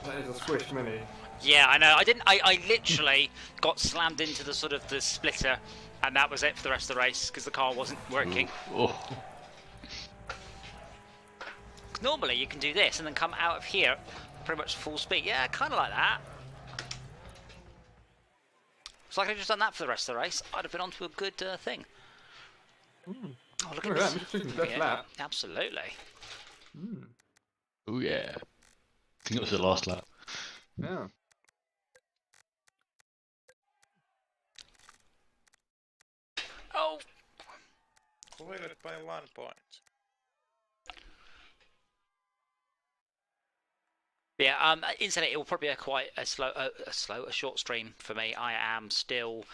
That is a squish mini. Yeah, I know. I literally got slammed into the sort of the splitter, and that was it for the rest of the race because the car wasn't working. Oh. Normally you can do this and then come out of here pretty much full speed. Yeah, kind of like that. So I could have just done that for the rest of the race. I'd have been onto a good thing. Oh, look at this. Mr. Chicken's best Yeah, lap. absolutely. Oh yeah. I think it was the last lap. Yeah. Oh, Cleared by 1 point. yeah. Incidentally, it will probably be quite a short stream for me. I am still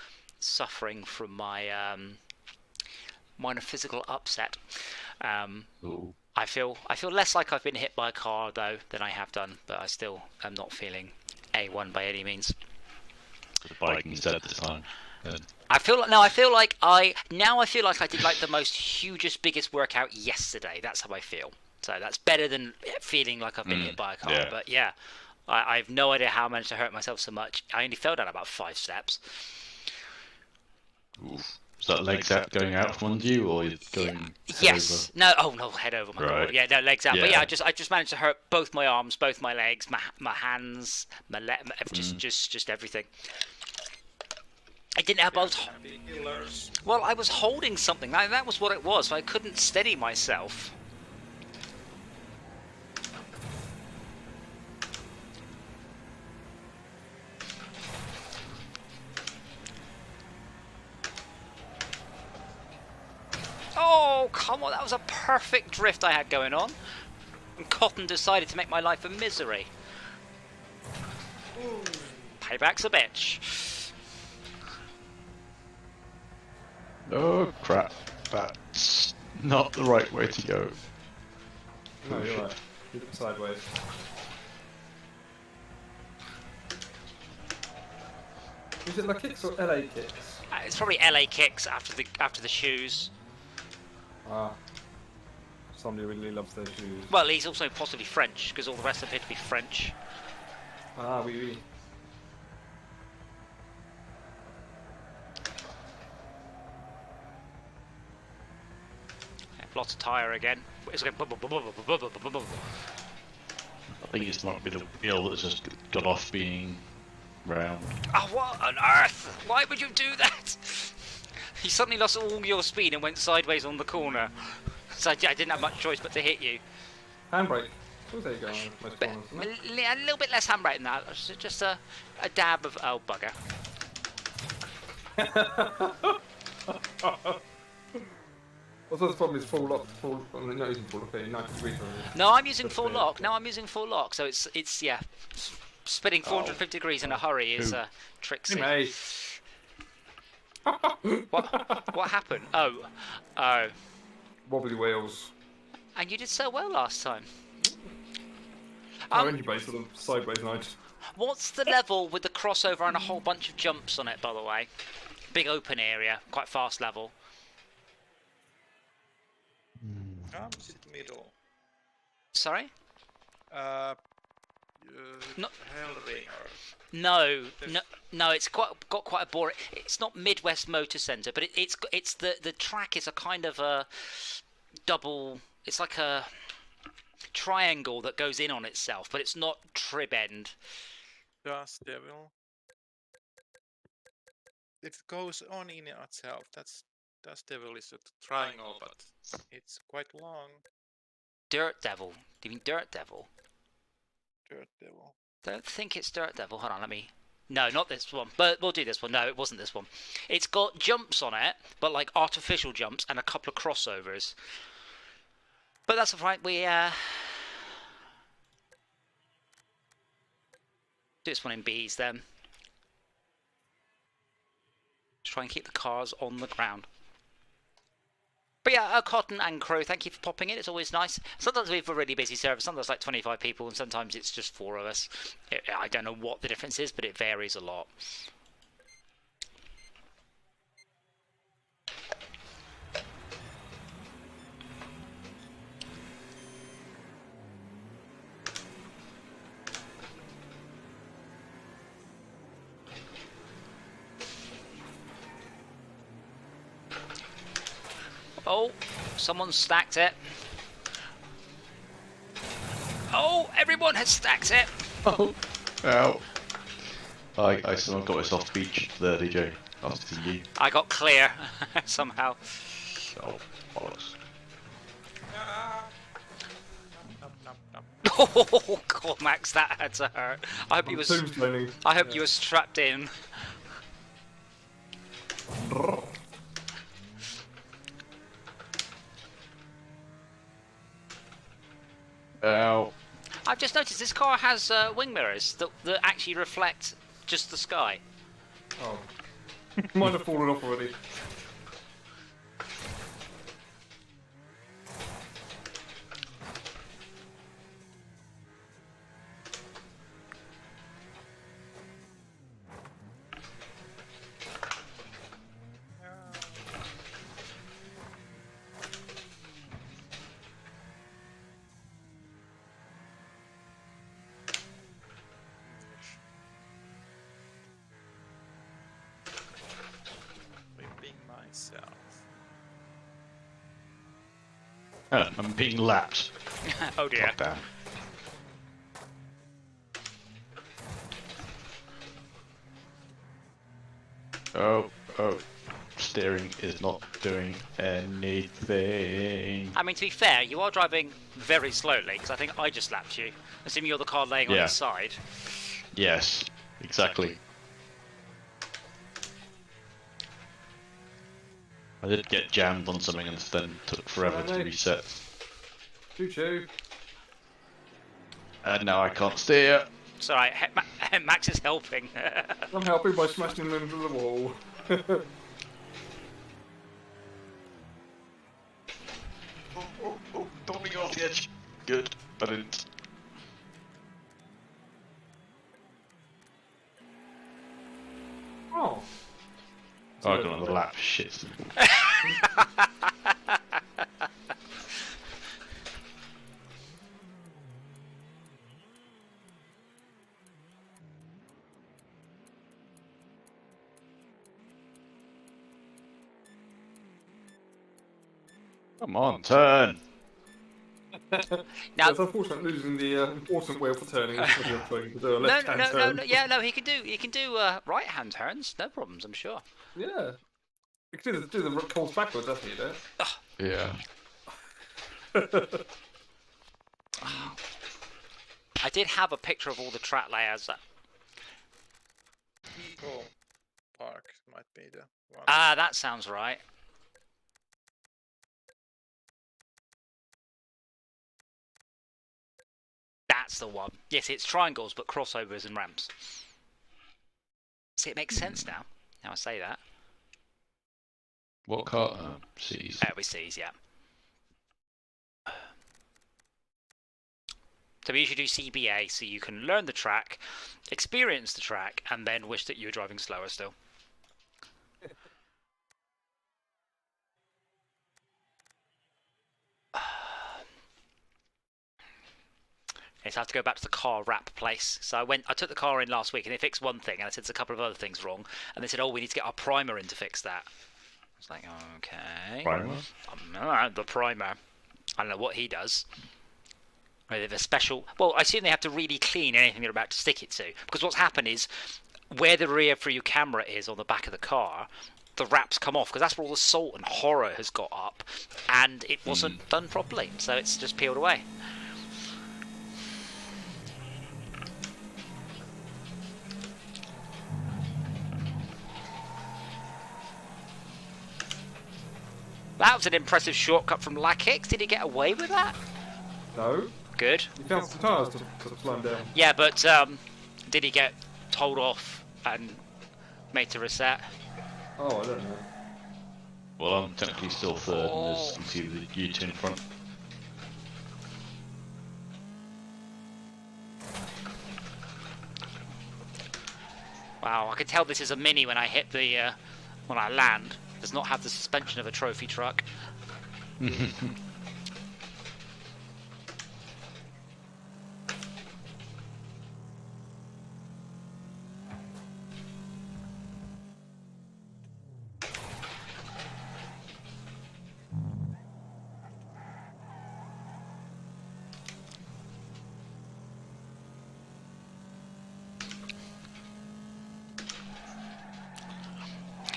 suffering from my minor physical upset. Ooh. I feel less like I've been hit by a car though than I have done, but I still am not feeling A1 by any means. The bike instead this time. I feel like I did like the most hugest, biggest workout yesterday. That's how I feel. So that's better than feeling like I've been hit by a car. Yeah. But yeah, I have no idea how I managed to hurt myself so much. I only fell down about 5 steps. Oof. Is that legs out going out from under you, or you're going? Yes. No. Oh no. Head over. My God. Yeah. No. Legs out. Yeah. But yeah, I just managed to hurt both my arms, both my legs, my hands, just everything. I didn't have. I was holding something. That was what it was. So I couldn't steady myself. Oh, come on, that was a perfect drift I had going on. And Cotton decided to make my life a misery. Payback's a bitch. Oh crap! That's not the right way to go. No, you're right. Keep it sideways. Is it La Kicks or LA Kicks? It's probably LA Kicks after the shoes. Ah. Somebody really loves their shoes. Well, he's also possibly French, because all the rest appear to be French. Ah, oui, oui. Lots of tyre again. It's going. I think it's might be the wheel that's just got off being round. Oh, what on earth? Why would you do that? You suddenly lost all your speed and went sideways on the corner. So I didn't have much choice but to hit you. Handbrake. Oh, there you go. Most But corners, isn't it? a little bit less handbrake than that. Just a dab of oh bugger. Also, the problem is full lock. Not using full lock. 90 degrees. No, I'm using full lock. No, I'm using full lock. So it's yeah, spinning 450 degrees in a hurry is tricksy. Hey, What happened? Oh. wobbly wheels. And you did so well last time. No engine base for them sideways night. What's the level with the crossover and a whole bunch of jumps on it, by the way? Big open area, quite fast level. It's middle. Sorry? No. No. Hellringer. No, it's got quite a boring. It's not Midwest Motor Centre, but it's the track is a kind of a double. It's like a triangle that goes in on itself, but it's not trib end. Dust Devil. It goes on in itself. Dust Devil is a triangle, but it's quite long. Dirt Devil. Do you mean Dirt Devil? Dirt Devil. Don't think it's Dirt Devil. Hold on, let me. No, not this one. But we'll do this one. No, it wasn't this one. It's got jumps on it, but like artificial jumps and a couple of crossovers. But that's alright. We do this one in B's then. Try and keep the cars on the ground. But yeah, Cotton and Crow, thank you for popping in. It's always nice. Sometimes we have a really busy server. Sometimes like 25 people, and sometimes it's just 4 of us. I don't know what the difference is, but it varies a lot. Oh, someone stacked it. Oh, everyone has stacked it. Oh, ow. I someone got us off beach there, DJ. After you. I got clear somehow. Oh, bollocks. Oh God, Max, that had to hurt. I hope you was. I hope you were strapped in. Ow. I've just noticed this car has wing mirrors that actually reflect just the sky. Oh. Mine have fallen off already. I'm being lapped. Oh dear. Damn. Oh, steering is not doing anything. I mean, to be fair, you are driving very slowly, because I think I just lapped you. Assuming you're the car laying on its side. Yes, exactly. I did get jammed on something and then took forever to reset. Choo-choo. And now I can't steer. It's alright, Max is helping. I'm helping by smashing them into the wall. Don't be off the edge. Good, I didn't. Oh, I got on the lap. Shit. Come on, turn. Now, It's unfortunate losing the important wheel for turning. no, To do a no, left-hand turn. no, yeah, no, he can do right-hand turns, no problems, I'm sure. Yeah. You can do the course backwards, that's how you do it. Yeah. I did have a picture of all the track layouts. Eco Park might be the one. Ah, that sounds right. That's the one. Yes, it's triangles, but crossovers and ramps. See, it makes sense now. Now I say that. What car? C's. We sees, yeah. So we usually do CBA, so you can learn the track, experience the track, and then wish that you were driving slower still. Yes, I have to go back to the car wrap place. So I took the car in last week and they fixed one thing, and I said there's a couple of other things wrong, and they said, oh, we need to get our primer in to fix that. I was like, okay. Primer? The primer. I don't know what he does. They have a special. Well, I assume they have to really clean anything they're about to stick it to, because what's happened is where the rear view camera is on the back of the car, the wraps come off because that's where all the salt and horror has got up, and it wasn't done properly, so it's just peeled away. That was an impressive shortcut from Lackix. Did he get away with that? No. Good. You found some tyres to slow him down. Yeah, but did he get told off and made to reset? Oh, I don't know. Well, I'm technically still third, and there's you see the U2 in front. Wow, I can tell this is a Mini when I hit the when I land. It does not have the suspension of a trophy truck.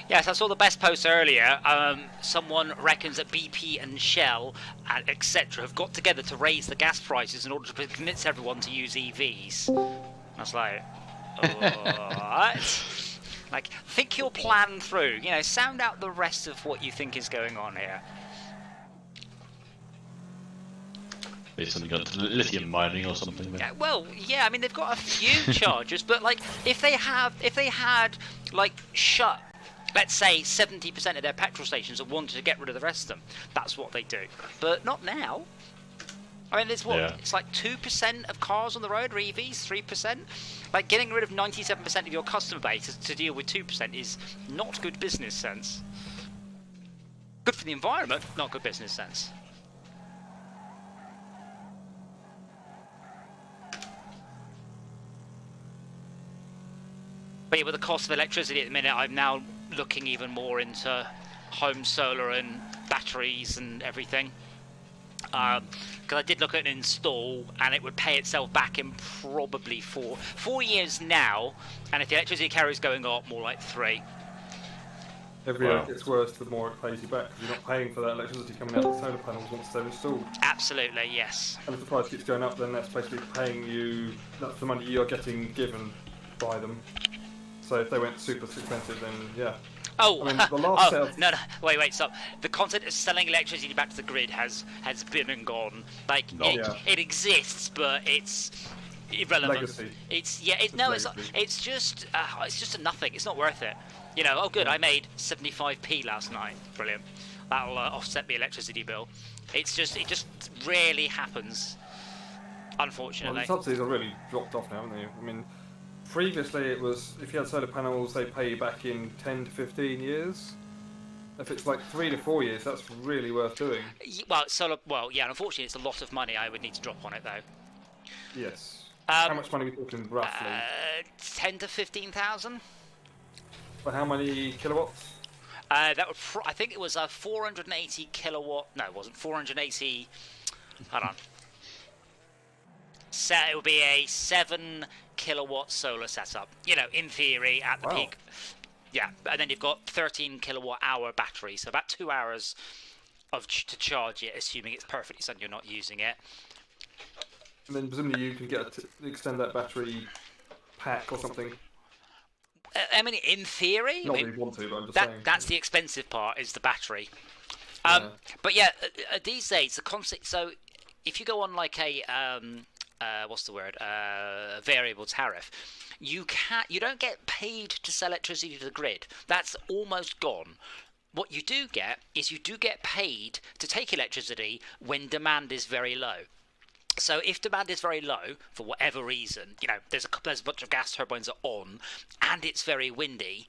Yes, I saw the best post earlier. Someone reckons that BP and Shell, etc., have got together to raise the gas prices in order to convince everyone to use EVs. I was like, what? Like, think your plan through. You know, sound out the rest of what you think is going on here. Maybe something got to lithium mining or something. Then. Yeah, well, yeah. I mean, they've got a few chargers, but like, if they had like shut, let's say 70% of their petrol stations and wanted to get rid of the rest of them, that's what they do. But not now. I mean, it's what? Yeah. It's like 2% of cars on the road are EVs, 3%. Like, getting rid of 97% of your customer base to deal with 2% is not good business sense. Good for the environment, not good business sense. But yeah, with the cost of electricity at the minute, I'm now looking even more into home solar and batteries and everything. Because I did look at an install, and it would pay itself back in probably 4 years now, and if the electricity carrier is going up, more like 3. Every year it gets worse, the more it pays you back, because you're not paying for that electricity coming out of the solar panels once they're installed. Absolutely, yes. And if the price keeps going up, then that's basically paying you, that's the money you're getting given by them. So if they went super expensive, then yeah. Oh, I mean, the last no, wait, stop. The concept of selling electricity back to the grid has been and gone. Like, it exists, but it's irrelevant. Legacy. It's just a nothing. It's not worth it. You know, oh good, I made 75p last night. Brilliant. That'll offset the electricity bill. It just rarely happens, unfortunately. Well, the subsidies are really dropped off now, haven't they? I mean, previously it was, if you had solar panels, they pay you back in 10 to 15 years. If it's like 3 to 4 years, that's really worth doing. Well, solar. Well, yeah. Unfortunately, it's a lot of money I would need to drop on it though. Yes. How much money are we talking roughly? 10 to 15,000. For how many kilowatts? That would. I think it was a 480 kilowatt. No, it wasn't 480. Hold on. So it would be a 7 kilowatt solar setup. You know, in theory, at the peak. Yeah, and then you've got 13 kilowatt hour battery, so about 2 hours to charge it, assuming it's perfectly sun, you're not using it. And then presumably you can extend that battery pack or something. I mean, in theory, Not that you want to, but I'm just saying. That's the expensive part, is the battery. But yeah, these days the concept. So if you go on like a what's the word? Variable tariff. You don't get paid to sell electricity to the grid. That's almost gone. What you do get is you do get paid to take electricity when demand is very low. So if demand is very low for whatever reason, you know, there's a bunch of gas turbines are on, and it's very windy,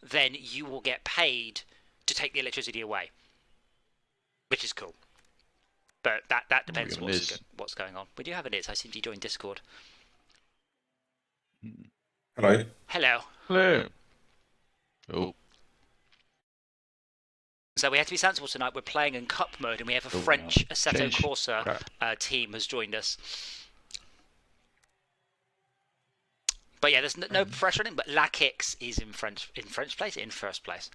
then you will get paid to take the electricity away, which is cool. But that depends on what's going on. We do have an I seem to join Discord. Hello. Hello. Hello. Oh. So we have to be sensible tonight. We're playing in cup mode, and we have a French Assetto Corsa team has joined us. But yeah, there's no pressure on him. But La Kix is in French place, in first place.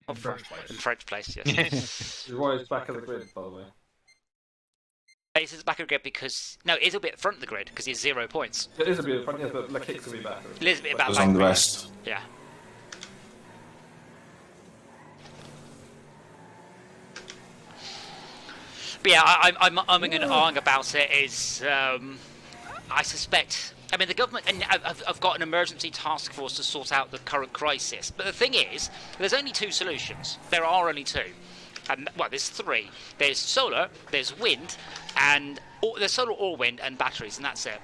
In French place. In French place, yes. This is why it's back of the grid, by the way. This is back of the grid because it'll be at the front of the grid because he's 0 points. It is a bit front, yeah, but La Kix will be back. It is a bit about on the rest. Yeah. But yeah, I'm umming and ahhing about it. Is I suspect. I mean, the government and I've got an emergency task force to sort out the current crisis. But the thing is, there's only 2 solutions. There are only 2. And, well, there's 3. There's solar, there's wind, and there's solar or wind and batteries, and that's it.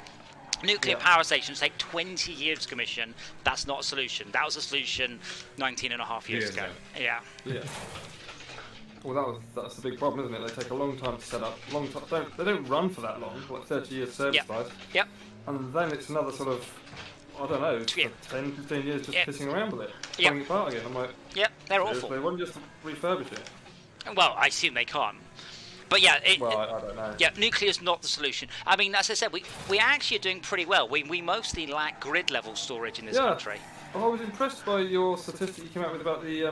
Nuclear power stations take 20 years to commission. That's not a solution. That was a solution 19 and a half years ago. Yeah. Yeah. Well, that's the big problem, isn't it? They take a long time to set up. They don't run for that long, like 30 years service life. Yep. And then it's another sort of, I don't know, 10, 15 years just pissing around with it, pulling it apart again. I'm like, they're awful. They won't just refurbish it. Well, I assume they can't. But yeah, I don't know. Yeah, nuclear's not the solution. I mean, as I said, we actually are doing pretty well. We mostly lack grid level storage in this country. Well, I was impressed by your statistic you came out with about the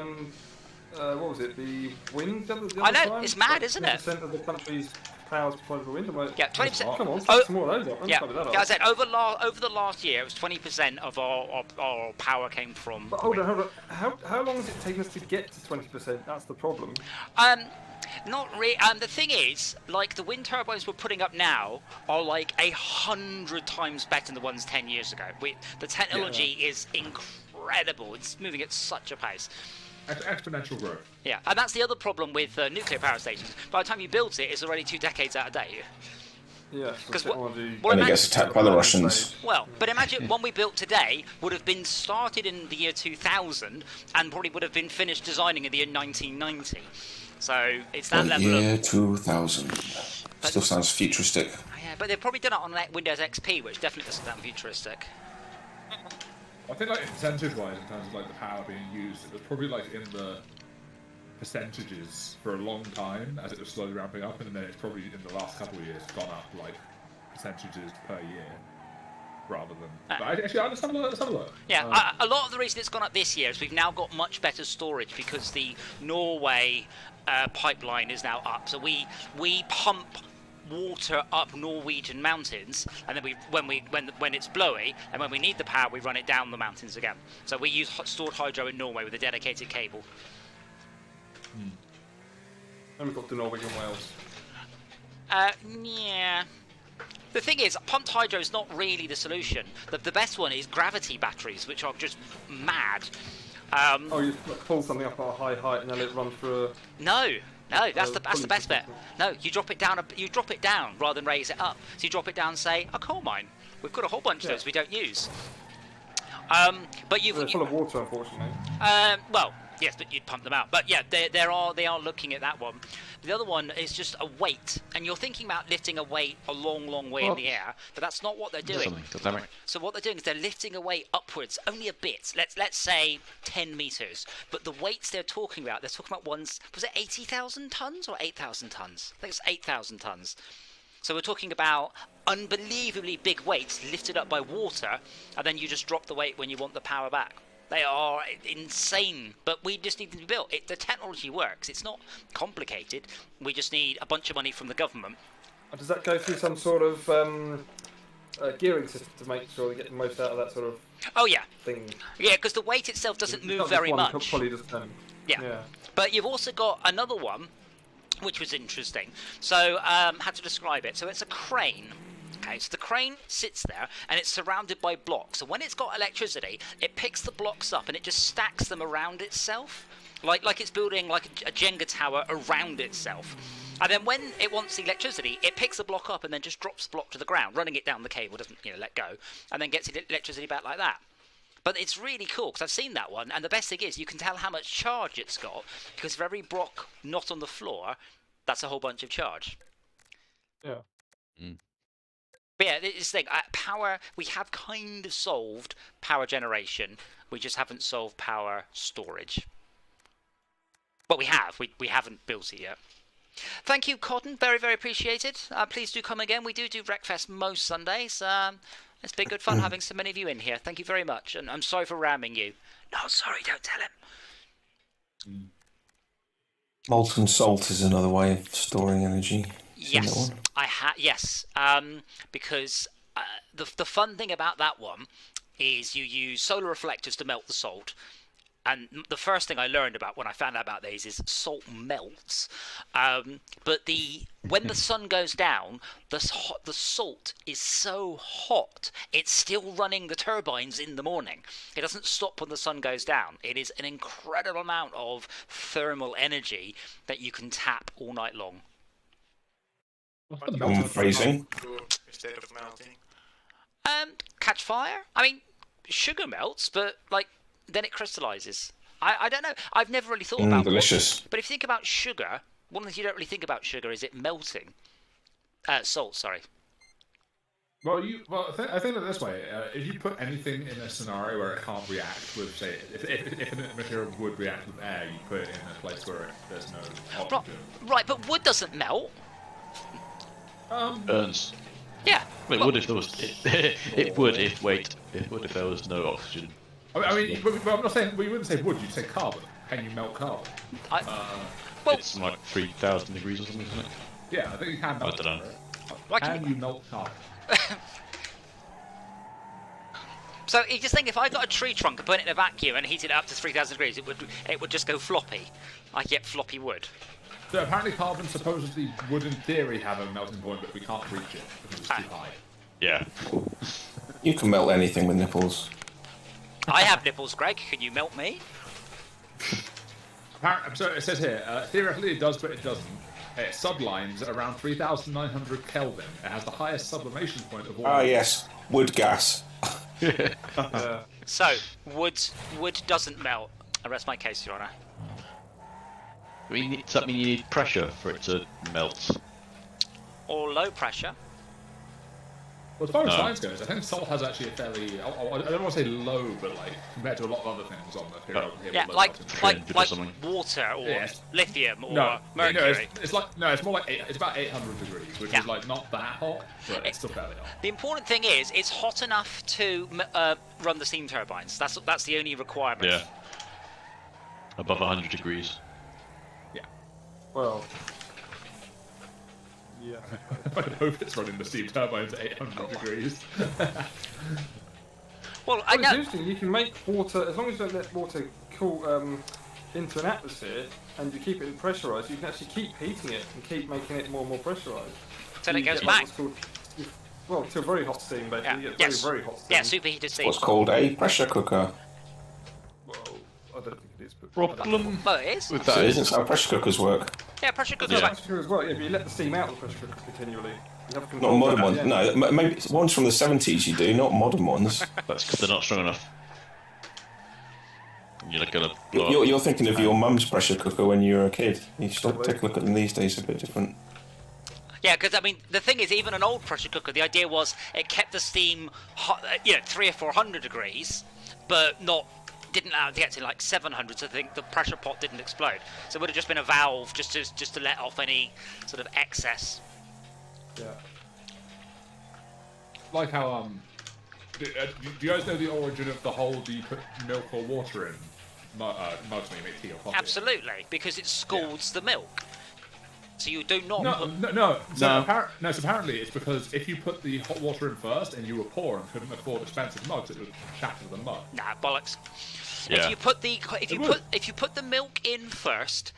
what was it? The wind. I know, it's mad, isn't it? 20% of the country's power is provided by wind. I'm like, 20%. Come on, take some more of those up. Yeah, I said over the last year, it was 20% of our power came from. But hold on. How long has it taken us to get to 20%? That's the problem. Not really. The thing is, like the wind turbines we're putting up now are like 100 times better than the ones 10 years ago. The technology is incredible. It's moving at such a pace. Exponential growth. Yeah, and that's the other problem with nuclear power stations. By the time you build it, it's already 2 decades out of date. Yeah, because when it gets attacked by the Russians. Well, but imagine one we built today would have been started in the year 2000 and probably would have been finished designing in the year 1990. So it's that level year of 2000. Still sounds futuristic. Yeah, but they've probably done it on Windows XP, which definitely doesn't sound futuristic. I think, like, percentage-wise, in terms of like the power being used, it was probably like in the percentages for a long time as it was slowly ramping up, and then it's probably in the last couple of years gone up like percentages per year rather than. But actually, let's have a look. Yeah, a lot of the reason it's gone up this year is we've now got much better storage because the Norway pipeline is now up. So we pump water up Norwegian mountains, and then when it's blowy and when we need the power, we run it down the mountains again. So we use stored hydro in Norway with a dedicated cable. And we've got the Norwegian Wales. Yeah. The thing is, pumped hydro is not really the solution. The best one is gravity batteries, which are just mad. You pull something up at a high height and then let it run through a... No, No, that's the fully best bit. consistent. No, you drop it down. You drop it down rather than raise it up. So you drop it down and say, "A coal mine. We've got a whole bunch of those we don't use." But They're full of water, unfortunately. well, yes, but you'd pump them out. But yeah, they are looking at that one. The other one is just a weight, and you're thinking about lifting a weight a long way in the air, but that's not what they're doing. So what they're doing is they're lifting a weight upwards, only a bit. Let's say 10 meters. But the weights they're talking about ones. Was it 80,000 tons or 8,000 tons? I think it's 8,000 tons. So we're talking about unbelievably big weights lifted up by water, and then you just drop the weight when you want the power back. They are insane, but we just need them to be built. The technology works. It's not complicated. We just need a bunch of money from the government. Does that go through some sort of gearing system to make sure they get the most out of that sort of Oh yeah, thing? yeah, because the weight itself doesn't It's move not very just one, much. Probably just 10. Yeah. But you've also got another one, which was interesting. So, how to describe it? So it's a crane. Okay, so the crane sits there and it's surrounded by blocks. So when it's got electricity, it picks the blocks up and it just stacks them around itself, like it's building like a Jenga tower around itself. And then when it wants the electricity, it picks the block up and then just drops the block to the ground, running it down the cable, doesn't let go, and then gets the electricity back like that. But it's really cool because I've seen that one, and the best thing is you can tell how much charge it's got because for every block not on the floor, that's a whole bunch of charge. Yeah. But yeah, this thing, power, we have kind of solved power generation. We just haven't solved power storage. But we have. We haven't built it yet. Thank you, Cotton. Very, very appreciated. Please do come again. We do Wreckfest most Sundays. It's been good fun having so many of you in here. Thank you very much. And I'm sorry for ramming you. No, sorry, don't tell him. Molten salt is another way of storing energy. Yes, yes, because the fun thing about that one is you use solar reflectors to melt the salt. And the first thing I learned about when I found out about these is salt melts. But when the sun goes down, the salt is so hot, it's still running the turbines in the morning. It doesn't stop when the sun goes down. It is an incredible amount of thermal energy that you can tap all night long. Freezing. Instead of melting. Catch fire? I mean, sugar melts, but then it crystallizes. I don't know. I've never really thought about delicious. But if you think about sugar, one of the things you don't really think about sugar is it melting. Salt, sorry. Well, I think that this way, if you put anything in a scenario where it can't react with, say, if a material would react with air, you put it in a place where there's no oxygen. Right, but wood doesn't melt. Burns. Yeah. It would if there was. It would if there was no oxygen. I mean, but I'm not saying. Well, you wouldn't say wood. You'd say carbon. Can you melt carbon? It's like 3,000 degrees or something, isn't it? Yeah, I think you can melt. I don't know. Can you melt carbon? So you just think if I got a tree trunk and put it in a vacuum and heated it up to 3,000 degrees, it would just go floppy. I get floppy wood. So apparently carbon supposedly would in theory have a melting point, but we can't reach it because it's too high. Yeah. You can melt anything with nipples. I have nipples, Greg. Can you melt me? So it says here, theoretically it does, but it doesn't. It sublines at around 3,900 Kelvin. It has the highest sublimation point of all. Ah, yes. Wood gas. So, wood doesn't melt. I rest my case, Your Honour. Does that mean you need pressure for it to melt? Or low pressure. Well, as far as science goes, I think salt has actually a fairly, I don't want to say low, but compared to a lot of other things on the periodic table. Yeah, like water or lithium or mercury. It's more like it's about 800 degrees, which is not that hot, but it's still fairly hot. The important thing is it's hot enough to run the steam turbines. That's the only requirement. Yeah. Above 100 degrees. Yeah. Well. Yeah. I hope it's running the steam turbines at 800 degrees. Well, I know. It's interesting. You can make water as long as you don't let water cool into an atmosphere, and you keep it pressurized. You can actually keep heating it and keep making it more and more pressurized. Until it goes back. To a very hot steam, basically. Yeah. Very, very hot steam. Yeah, superheated steam. What's called a pressure cooker. Well, I don't think it is. But Problem Well, it is. with So that isn't is how pressure cookers work? Yeah, pressure cookers. Yeah. Like, pressure cooker as well. Yeah, but you let the steam out of the pressure cooker continually. You have Not control modern over ones. that, yeah. No, maybe ones from the 70s you do, not modern ones. that's because they're not strong enough. You're gonna blow up. You're thinking of your mum's pressure cooker when you were a kid. You should take a look at them these days, a bit different. yeah, because I mean, the thing is, even an old pressure cooker, the idea was it kept the steam hot, 300 or 400 degrees, but didn't allow it to get to like 700, so I think the pressure pot didn't explode. So it would have just been a valve just to let off any sort of excess. Yeah. Like how do you guys know the origin of the whole do you put milk or water in? Mugs when you make tea or coffee. Absolutely, because it scalds the milk. So you do not. No. So apparently it's because if you put the hot water in first and you were poor and couldn't afford expensive mugs, it would shatter the mug. Nah, bollocks. Yeah. If you put the milk in first,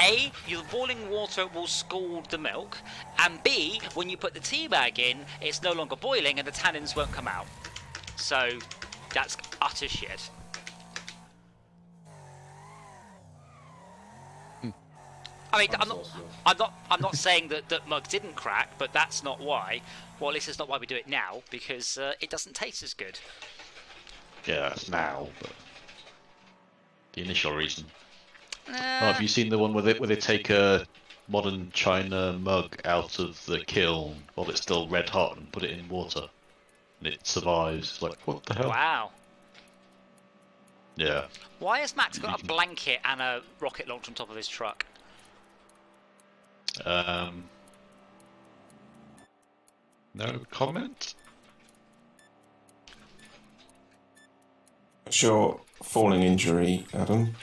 A, your boiling water will scald the milk, and B, when you put the tea bag in, it's no longer boiling and the tannins won't come out. So that's utter shit. I mean, I'm not saying that mugs didn't crack, but that's not why. Well, at least it's not why we do it now, because it doesn't taste as good. Yeah, that's now, but the initial reason. Uh, Oh, have you seen the one where they take a modern china mug out of the kiln while it's still red hot and put it in water, and it survives? Like, what the hell? Wow. Yeah. Why has Max got a blanket and a rocket launcher on top of his truck? No comment? What's your falling injury, Adam?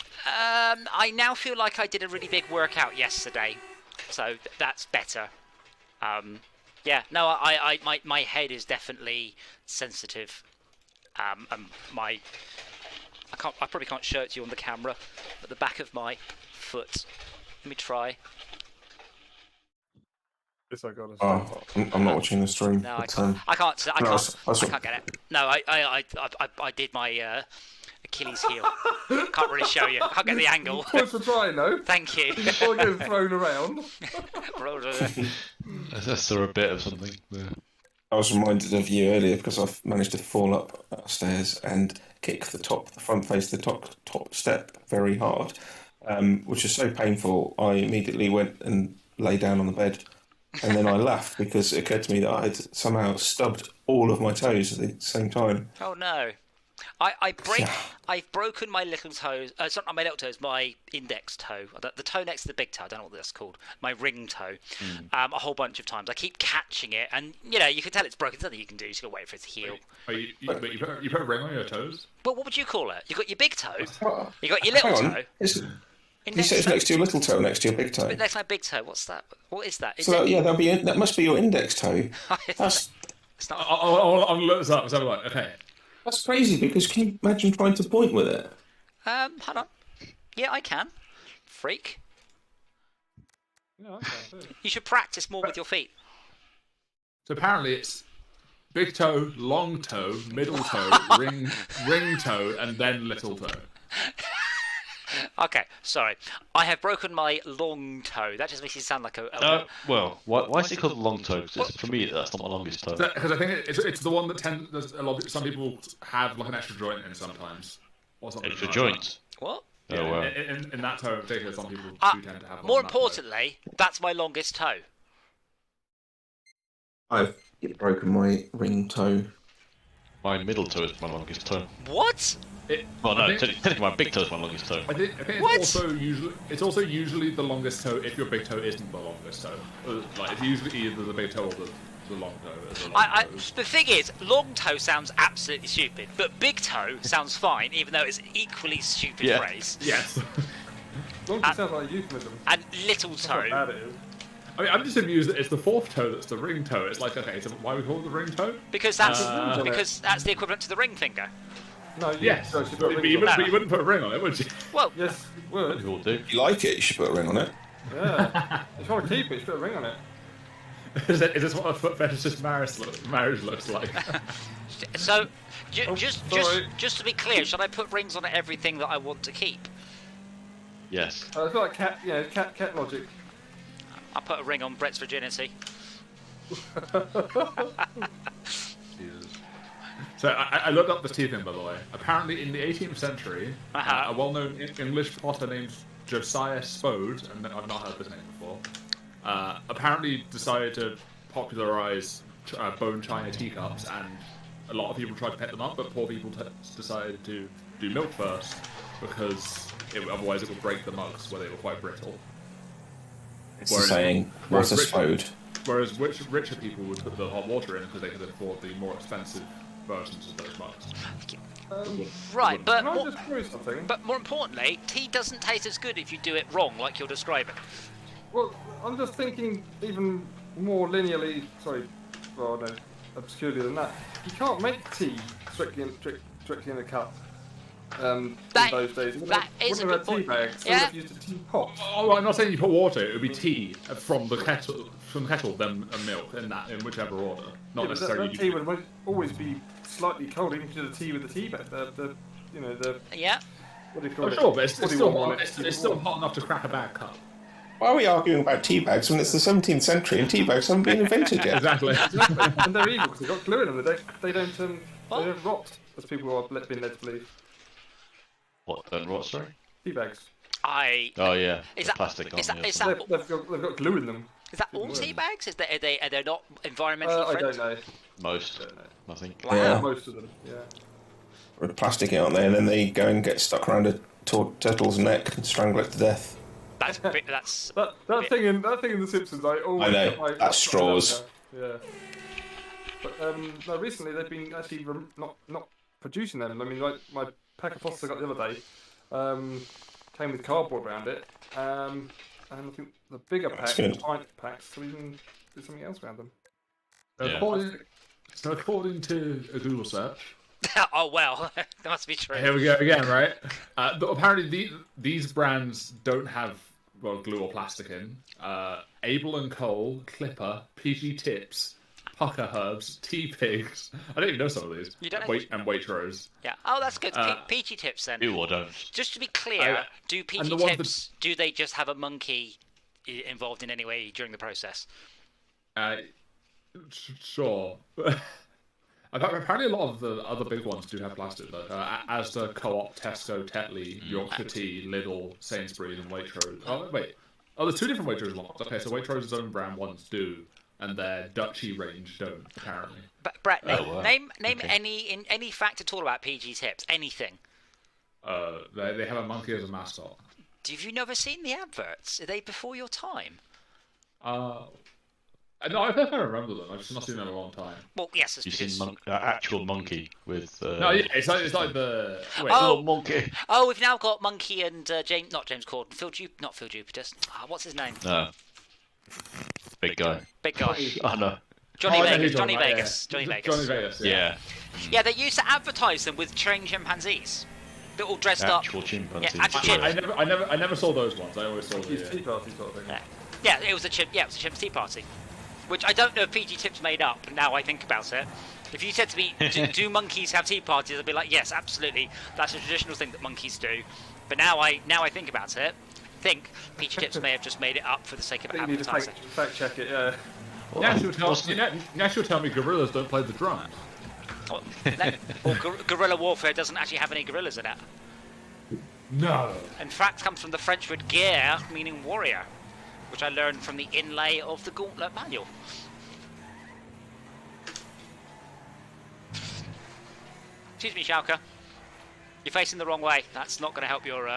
I now feel like I did a really big workout yesterday, so that's better. Yeah, no, my head is definitely sensitive. And I probably can't show it to you on the camera, but the back of my foot. Let me try. This I got. Oh, I'm not watching the stream. No, but, I can't get it. No, I did my Achilles heel. Can't really show you. Can't get the angle. Worth a try, no? Thank you. Before it gets thrown around. That's a bit of something. Yeah. I was reminded of you earlier because I've managed to fall upstairs and kick the front face of the top step very hard, which is so painful. I immediately went and lay down on the bed, and then I laughed because it occurred to me that I had somehow stubbed all of my toes at the same time. Oh no. I've broken my little toes. Sorry, not my little toes. My index toe, the toe next to the big toe. I don't know what that's called. My ring toe. A whole bunch of times. I keep catching it, and you can tell it's broken. There's nothing you can do. You just gotta wait for it to heal. You put a ring on your toes? Well, what would you call it? You got your big toe. You got your little toe. You say it's next to your little toe, next to your big toe. Next to my big toe. What's that? What is that? That must be your index toe. That's It's not. I'll look this up. So I'm like, okay. That's crazy because can you imagine trying to point with it? Hold on. Yeah, I can. Freak. Yeah, I can too. You should practice more with your feet. So apparently it's big toe, long toe, middle toe, ring toe, and then little toe. Okay, sorry. I have broken my long toe. That just makes it sound like a Well, why is it called long toe? 'Cause for me, that's not my longest toe. Because I think it's the one that some people have like an extra joint in sometimes. Or something Extra like joint. What? That. Oh, wow. In that toe in particular, some people do tend to have. More on that toe. importantly, that's my longest toe. I've broken my ring toe. My middle toe is my longest toe. What? Well, no, technically my big toe is my longest toe. I think it's also usually the longest toe if your big toe isn't the longest toe. Like it's usually either the big toe or the long toe. The thing is, long toe sounds absolutely stupid, but big toe sounds fine, even though it's equally stupid phrase. Yes. Long toe sounds like a euphemism. And little That's how toe. bad it is. I mean, I'm just amused that it's the fourth toe that's the ring toe. It's like, okay, so why we call it the ring toe? Because that's the equivalent to the ring finger. No, Yes, so you should but put you rings on it. wouldn't put a ring on it, would you? Well, Yes, would. You all do. If you like it, you should put a ring on it. Yeah. If you want to keep it, you should put a ring on it. Is this what a foot fetishist marriage looks like? So, Oh, sorry. just to be clear, should I put rings on everything that I want to keep? Yes. It's like cat logic. I'll put a ring on Brett's virginity. Jesus. So I looked up this tea thing, by the way. Apparently, in the 18th century, a well-known English potter named Josiah Spode, and I've not heard this name before, apparently decided to popularize bone china teacups, and a lot of people tried to pick them up, but poor people decided to do milk first, because otherwise it would break the mugs where they were quite brittle. It's the saying, what's a spode? Whereas richer people would put the hot water in because they could afford the more expensive versions of those mugs. Right, but Can I just prove something? but more importantly, tea doesn't taste as good if you do it wrong, like you're describing. Well, I'm just thinking even more linearly. Sorry, well, no, obscurely than that. You can't make tea strictly in a cup. In those days, that is a good point. Tea bags, Yeah. they would have used a teapot. Oh, I'm not saying you put water. It would be tea from the kettle, then milk in whichever order. Not Yeah, but necessarily. that tea would always be slightly cold, even to the tea with the tea bag. Yeah. What do you call Oh, it? sure, but it's What do you still want hot. on it? It's still hot enough to crack a bag cup. Why are we arguing about tea bags when it's the 17th century and tea bags haven't been invented yet? Exactly. And they're evil because they've got glue in them. They don't rot, as people are been led to believe. What? Don't rot, sorry? Tea bags. Oh yeah. Is the that- plastic on is that- the is outside. that- They've got glue in them. Is that all tea bags? Are they not environmentally I friendly? don't know. Most, Don't know. I think. Wow. Yeah. Most of them, yeah. With plastic, aren't they? And then they go and get stuck around a turtle's neck and strangle it to death. That's that's That thing in The Simpsons, I always I know, get my that's straws. Yeah. But no, recently they've been actually not producing them. I mean, like my pack of Foster I got the other day came with cardboard around it, and I think the bigger That's pack, good. the pint packs, so we can do something else around them. Yeah. According to a Google search, oh well, that must be true. here we go again, right? But apparently these brands don't have glue or plastic in. Abel and Cole, Clipper, PG Tips, Pucker Herbs, Tea Pigs. I don't even know some of these. You don't know? And Waitrose. Yeah. Oh, that's good. Peachy Tips then. Do or don't. Just to be clear, do and Peachy the ones Tips? Do they just have a monkey involved in any way during the process? Sure. Apparently, a lot of the other big ones do have plastic, though. Asda, Co-op, Tesco, Tetley, Yorkshire Tea, Lidl, Sainsbury's, and Waitrose. Oh, wait. Oh, there's two different Waitrose ones. Okay, so Waitrose's own brand ones do, and their Dutchy range don't, apparently. But Brett, wow. name Okay. any fact at all about PG Tips. Anything. They have a monkey as a mascot. Have you never seen the adverts? Are they before your time? No, I think I remember them. I've just not seen them in a long time. Well, yes, it's You've because... seen actual monkey with. No, yeah, it's like the. Wait, Oh! monkey. Oh, we've now got Monkey and not James Corden, not Phil Jupiter. What's his name? No. Big guy. Big guy. Oh no. Johnny Oh, I know who Vegas. you're Johnny talking about, Vegas. yeah. Johnny Vegas. Johnny Vegas. Yeah. Yeah, they used to advertise them with trained chimpanzees. They're all dressed up. Actual chimpanzees. Yeah, actual chimp. I never saw those ones. I always saw Tea the. party sort of thing. Yeah, it was a chimp. Yeah, it was a chimp tea party, which I don't know if PG Tips made up. Now I think about it. If you said to me, do monkeys have tea parties? I'd be like, yes, absolutely. That's a traditional thing that monkeys do. But now I think about it. I think PG Tips may have just made it up for the sake of I think you need to advertising. fact check it, yeah. Now she'll tell me gorillas don't play the drums. Or guerrilla warfare doesn't actually have any gorillas in it. No. In fact, comes from the French word guerre, meaning warrior, which I learned from the inlay of the Gauntlet manual. Excuse me, Schalke. You're facing the wrong way. That's not going to help your...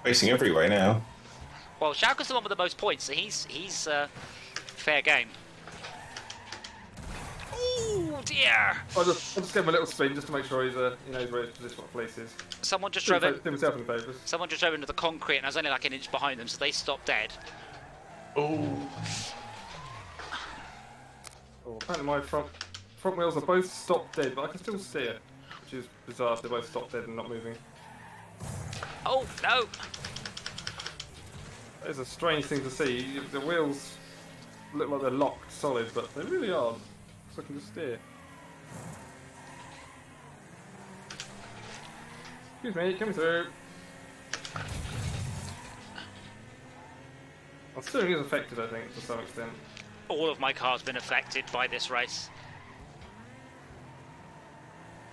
Facing every way now. Well, Schalke's the one with the most points, so he's fair game. Oh dear! I'll just give him a little spin just to make sure he knows where his position, what place is. Someone just Do drove in. himself in the favours. Someone just drove into the concrete, and I was only like an inch behind them, so they stopped dead. Oh. Oh, apparently my front wheels are both stopped dead, but I can still see it, which is bizarre if they're both stopped dead and not moving. Oh no! It's a strange thing to see. The wheels look like they're locked solid, but they really aren't. So I can just steer. Excuse me, coming through. Our steering is affected, I think, to some extent. All of my car's been affected by this race.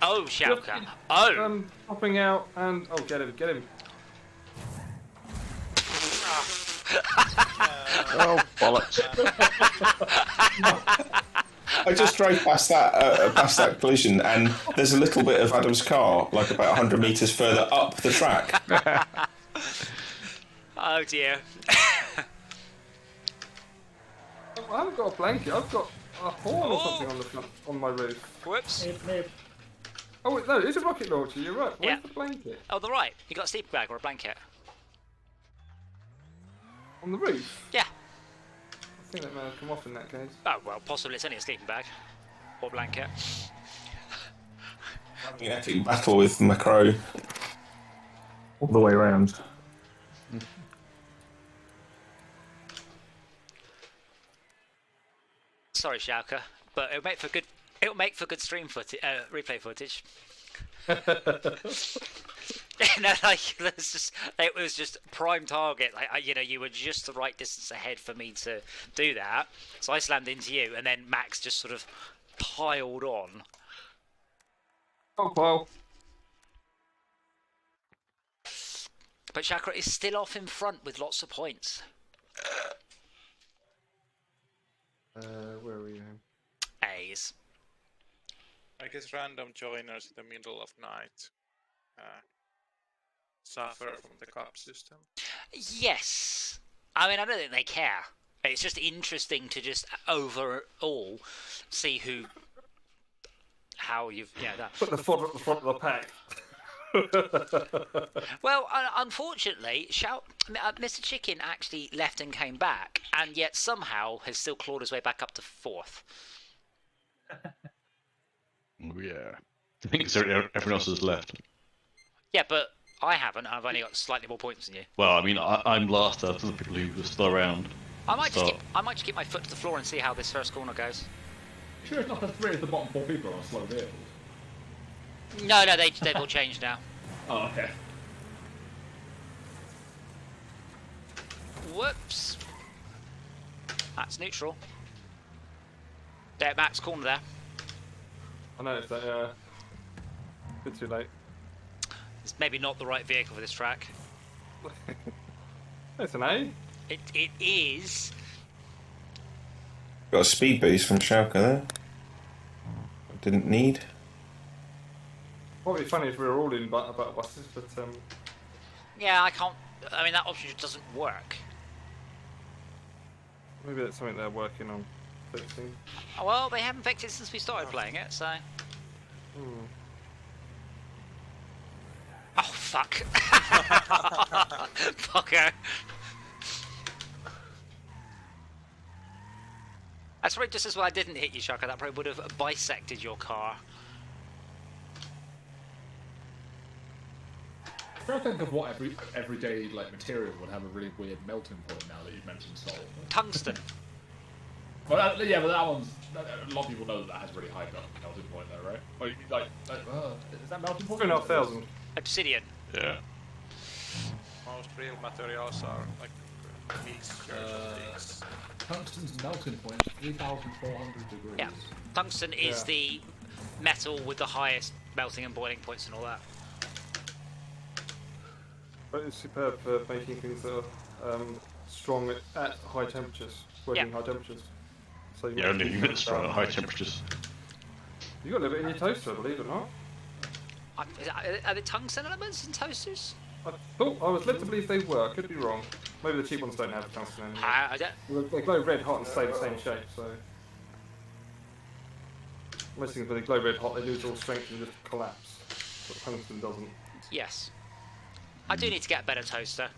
Oh, Shauka. Oh! Popping out and... Oh, get him, get him. Oh, bollocks. I just drove past that collision, and there's a little bit of Adam's car, like about 100 metres further up the track. Oh dear. I haven't got a blanket. I've got a horn or something on the front, on my roof. Whoops. Oh wait, no, it's a rocket launcher. You're right. Where's Yeah. the blanket? Oh, the right. You got a sleeping bag or a blanket? On the roof. Yeah. I think that may have come off in that case. Oh, well, possibly it's only a sleeping bag. Or blanket. Having an epic battle with Macro all the way around. Sorry, Shauka, but it'll make for good. It'll make for good stream footage, replay footage. No, like it was just prime target. Like you know, you were just the right distance ahead for me to do that. So I slammed into you, and then Max just sort of piled on. Oh well. But Chakra is still off in front with lots of points. Where are we now? A's. I guess random joiners in the middle of night suffer from the cup system. Yes. I mean, I don't think they care. It's just interesting to just overall see how you've that. Put the foot at the front of the pack. Well, unfortunately, Mr. Chicken actually left and came back, and yet somehow has still clawed his way back up to 4th. Oh, yeah. I think it's everyone else has left. Yeah, but I haven't. I've only got slightly more points than you. Well, I mean, I'm last out of the people who were still around. I might just keep my foot to the floor and see how this first corner goes. Sure, it's not the three of the bottom 4 people on slow vehicles. No, they've all changed now. Oh, okay. Whoops. That's neutral. There, Max, corner there. I noticed that, yeah. Bit too late. It's maybe not the right vehicle for this track. That's an A. It is. Got a speed boost from Schalke there. Didn't need. Probably funny if we were all in about buses, but Yeah, I can't. I mean, that option just doesn't work. maybe that's something they're working on fixing. Oh, well, they haven't fixed it since we started playing it, so. Oh, fuck. Fucker. That's right, just as well I didn't hit you, Shaka. That probably would have bisected your car. I'm trying to think of what everyday like material would have a really weird melting point now that you've mentioned salt. Tungsten. Well, yeah, but that one's. A lot of people know that has a really high melting point, though, right? Or, like, is that melting point? 2,500. Obsidian. Yeah. Most real materials are like mixtures of things. Tungsten's melting point is 3,400 degrees. Yeah. Tungsten is Yeah. the metal with the highest melting and boiling points and all that. But it's superb for making things that are strong at high temperatures, working Yeah. high temperatures. So Yeah, only you get strong at high temperatures. You got a little bit in your toaster, believe it or not. Are there tungsten elements in toasters? I thought I was led to believe they were. Could be wrong. Maybe the cheap ones don't have tungsten in them. I don't. They glow red hot and stay the same shape. So most things when they glow red hot, they lose all strength and just collapse. But tungsten doesn't. Yes. I do need to get a better toaster.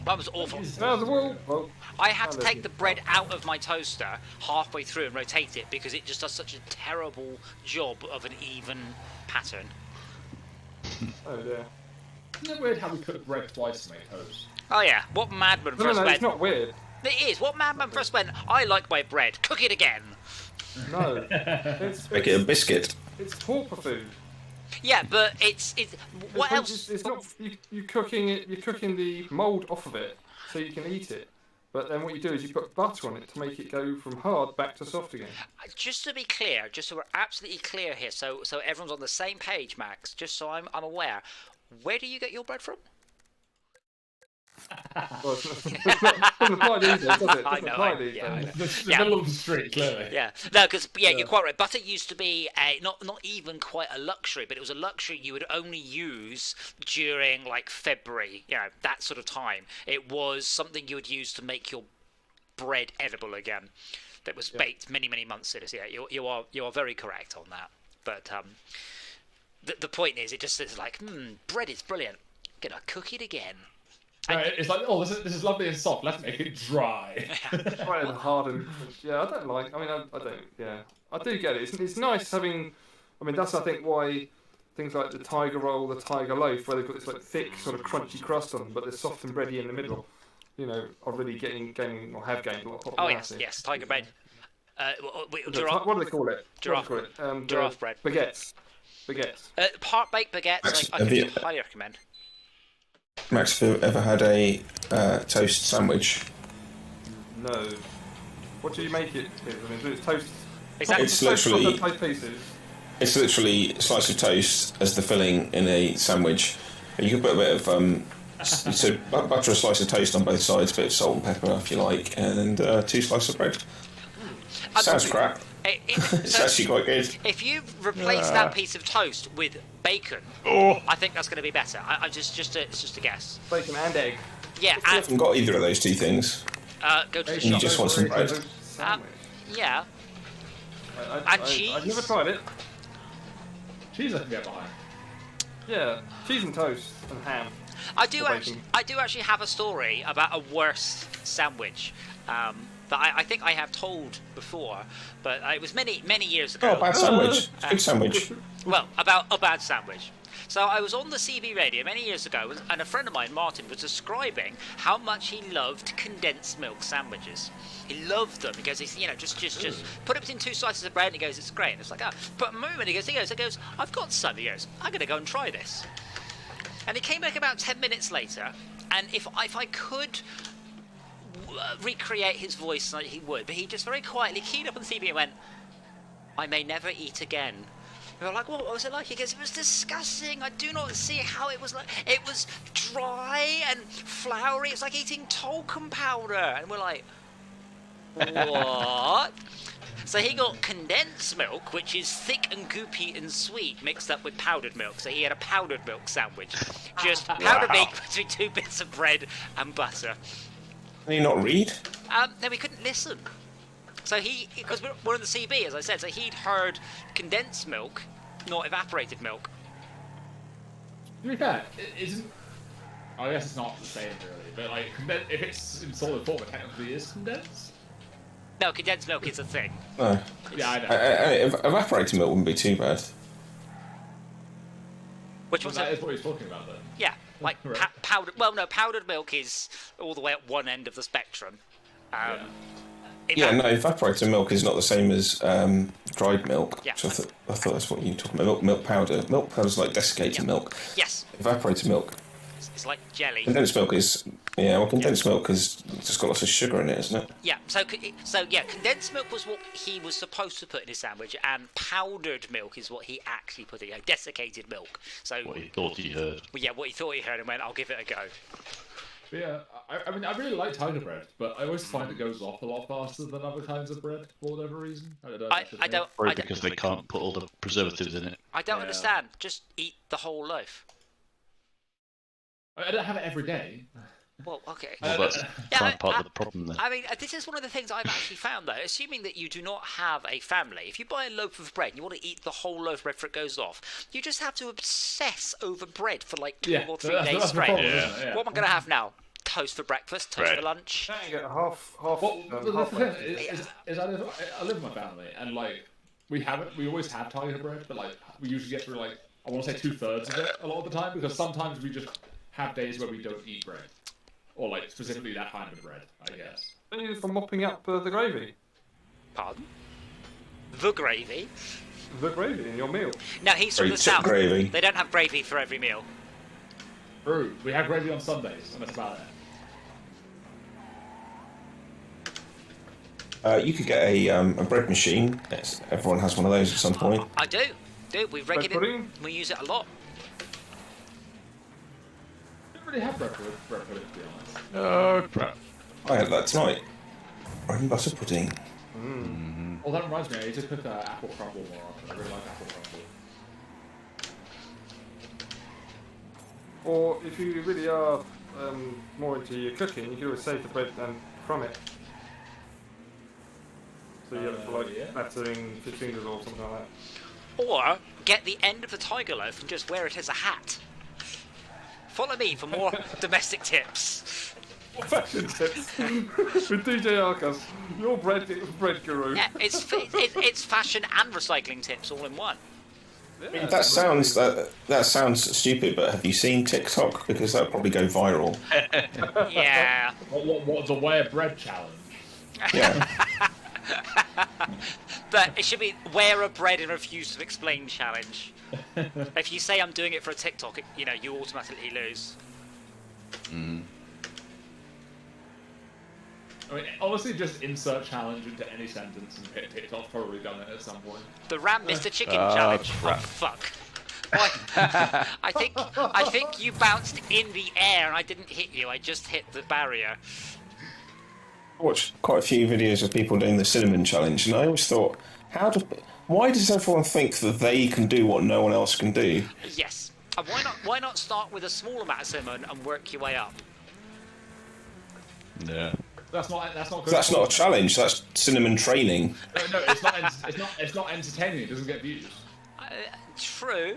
That was awful. There's the wall. Well, I had to take the bread out of my toaster halfway through and rotate it because it just does such a terrible job of an even pattern. oh yeah. Isn't it weird how we cook bread twice to make toast? Oh yeah, what madman No, first no, went? it's not weird. It is. What madman first went? I like my bread. Cook it again. No, it's Make it a biscuit. it's pauper food. Yeah, but it's what else? It's not you cooking it. You're cooking the mold off of it so you can eat it. But then what you do is you put butter on it to make it go from hard back to soft again. Just to be clear, just so we're absolutely clear here, so everyone's on the same page, Max. Just so I'm aware. Where do you get your bread from? Well, it doesn't apply these days, does it? It I doesn't know, apply I- these yeah, I days. know. The Yeah. middle of the street, clearly. Yeah, no, because you're quite right. Butter used to be not even quite a luxury, but it was a luxury you would only use during like February, that sort of time. It was something you would use to make your bread edible again. That was baked many months in. So yeah, you are very correct on that. But the point is, it just is like, bread is brilliant. Gonna cook it again. No, it's like, oh, this is lovely and soft. Let's make it dry. Quite hard and yeah, I don't like. I mean, I don't. Yeah, I do get it. It's nice having. I mean, that's I think why things like the tiger roll, the tiger loaf, where they've got this like thick sort of crunchy crust on them, but they're soft and bready in the middle. Are really gaining or have gained a lot of Oh popularity. yes, tiger bread. What do they call it? Giraffe. What do they call it? Giraffe bread. Baguettes. Part baked baguettes. I could highly recommend. Max, have you ever had a toast sandwich? No. What do you make it with? I mean, it's toast. Exactly. It's literally- toast pieces. It's literally a slice of toast as the filling in a sandwich. You can put a bit of so butter a slice of toast on both sides, a bit of salt and pepper if you like, and 2 slices of bread. Sounds crap. It's actually quite good. If you replace that piece of toast with bacon, I think that's going to be better. It's just a guess. Bacon and egg. Yeah, You haven't got either of those 2 things. go to the You shop. just want some bread. Sandwich. Yeah, And cheese? I've never tried it. Cheese I can get behind. Yeah, cheese and toast and ham. I do Or actually. bacon. I do actually have a story about a worse sandwich. That I think I have told before, but it was many years ago. Oh, bad sandwich. It's a good sandwich. Well, about a bad sandwich. So I was on the CB radio many years ago, and a friend of mine, Martin, was describing how much he loved condensed milk sandwiches. He loved them. He goes, just put it between 2 slices of bread, and he goes, it's great. And it's like, but a moment, he goes, I've got some. He goes, I'm going to go and try this. And he came back about 10 minutes later, and if I could recreate his voice, like he would, but he just very quietly keyed up on the CB and went, I may never eat again. We were like, what was it like? He goes, it was disgusting. I do not see how it was like. It was dry and floury. It was like eating talcum powder. And we're like, what? So he got condensed milk, which is thick and goopy and sweet, mixed up with powdered milk. So he had a powdered milk sandwich. Just powdered milk between 2 bits of bread and butter. Can you not read? No, we couldn't listen. So because we're on the CB, as I said, so he'd heard condensed milk, not evaporated milk. To be fair, it isn't. I guess it's not the same really, but like if it's in solid form, it technically is condensed. No, condensed milk is a thing. No. Yeah, I know. Evaporated milk wouldn't be too bad. Which Well, one's that it? is what he's talking about then. Yeah, like Right. powdered. Well, no, powdered milk is all the way at one end of the spectrum. Yeah, no, evaporated milk is not the same as dried milk. Yeah. So I thought that's what you were talking about. Milk powder. Milk powder is like desiccated milk. Yes, Evaporated milk. it's like jelly. Condensed milk is condensed milk has just got lots of sugar in it, isn't it? Yeah, so yeah, condensed milk was what he was supposed to put in his sandwich, and powdered milk is what he actually put in. Desiccated milk. So What he thought he heard. well, yeah, what he thought he heard, and went, I'll give it a go. But yeah, I mean, I really like tiger bread, but I always find it goes off a lot faster than other kinds of bread for whatever reason. I don't know. I don't. Probably because they can't put all the preservatives in it. I don't Yeah. understand. Just eat the whole loaf. I don't have it every day. Well, okay. Well, that's Yeah, part of the problem then. I mean, this is one of the things I've actually found, though. Assuming that you do not have a family, if you buy a loaf of bread and you want to eat the whole loaf of bread before it goes off, you just have to obsess over bread for like 2 or 3 days that's the straight. problem, isn't it? Yeah. What am I going to have now? Toast for breakfast, toast Bread. for lunch. Can't get half. Well, the half thing is I live with my family, and like we always have tiger bread, but like we usually get through like I want to say 2/3 of it a lot of the time because sometimes we just have days where we don't eat bread. or like specifically that kind of bread, I guess. Don't you use it for mopping up the gravy? Pardon? The gravy? The gravy in your meal. No, he's from Very the thick south. gravy. They don't have gravy for every meal. True. We have gravy on Sundays, and that's about it. You could get a bread machine. Yes, everyone has one of those at some point. I do. We regularly pudding? we use it a lot. We don't really have bread pudding, to be honest. Oh crap. I had that tonight. Bread and butter pudding. Well, that reminds me, I need to cook apple crumble more often. I really like apple crumble. Or if you really are more into your cooking, you can always save the bread and crumb it. So you have it for like yeah. battering fish fingers or something like Or get the end of the tiger loaf and just wear it as a hat. Follow me for more domestic tips. that. Fashion tips with DJ Arcus, your bread guru. Yeah, it's fashion and recycling tips all in one. Yeah, That sounds stupid, but have you seen TikTok? Because that'll probably go viral. Yeah. What the way of bread challenge? Yeah. But it should be wear a bread and refuse to explain challenge. If you say I'm doing it for a TikTok, you automatically lose. I mean, honestly, just insert challenge into any sentence and hit TikTok's probably done it at some point. The Ram Mr. Chicken challenge. crap. Oh fuck. Why? I think you bounced in the air and I didn't hit you. I just hit the barrier. I watched quite a few videos of people doing the cinnamon challenge, and I always thought, why does everyone think that they can do what no one else can do? Yes. And why not start with a small amount of cinnamon and work your way up? Yeah. That's not good. That's not a challenge. That's cinnamon training. No, it's not entertaining. It doesn't get views. True.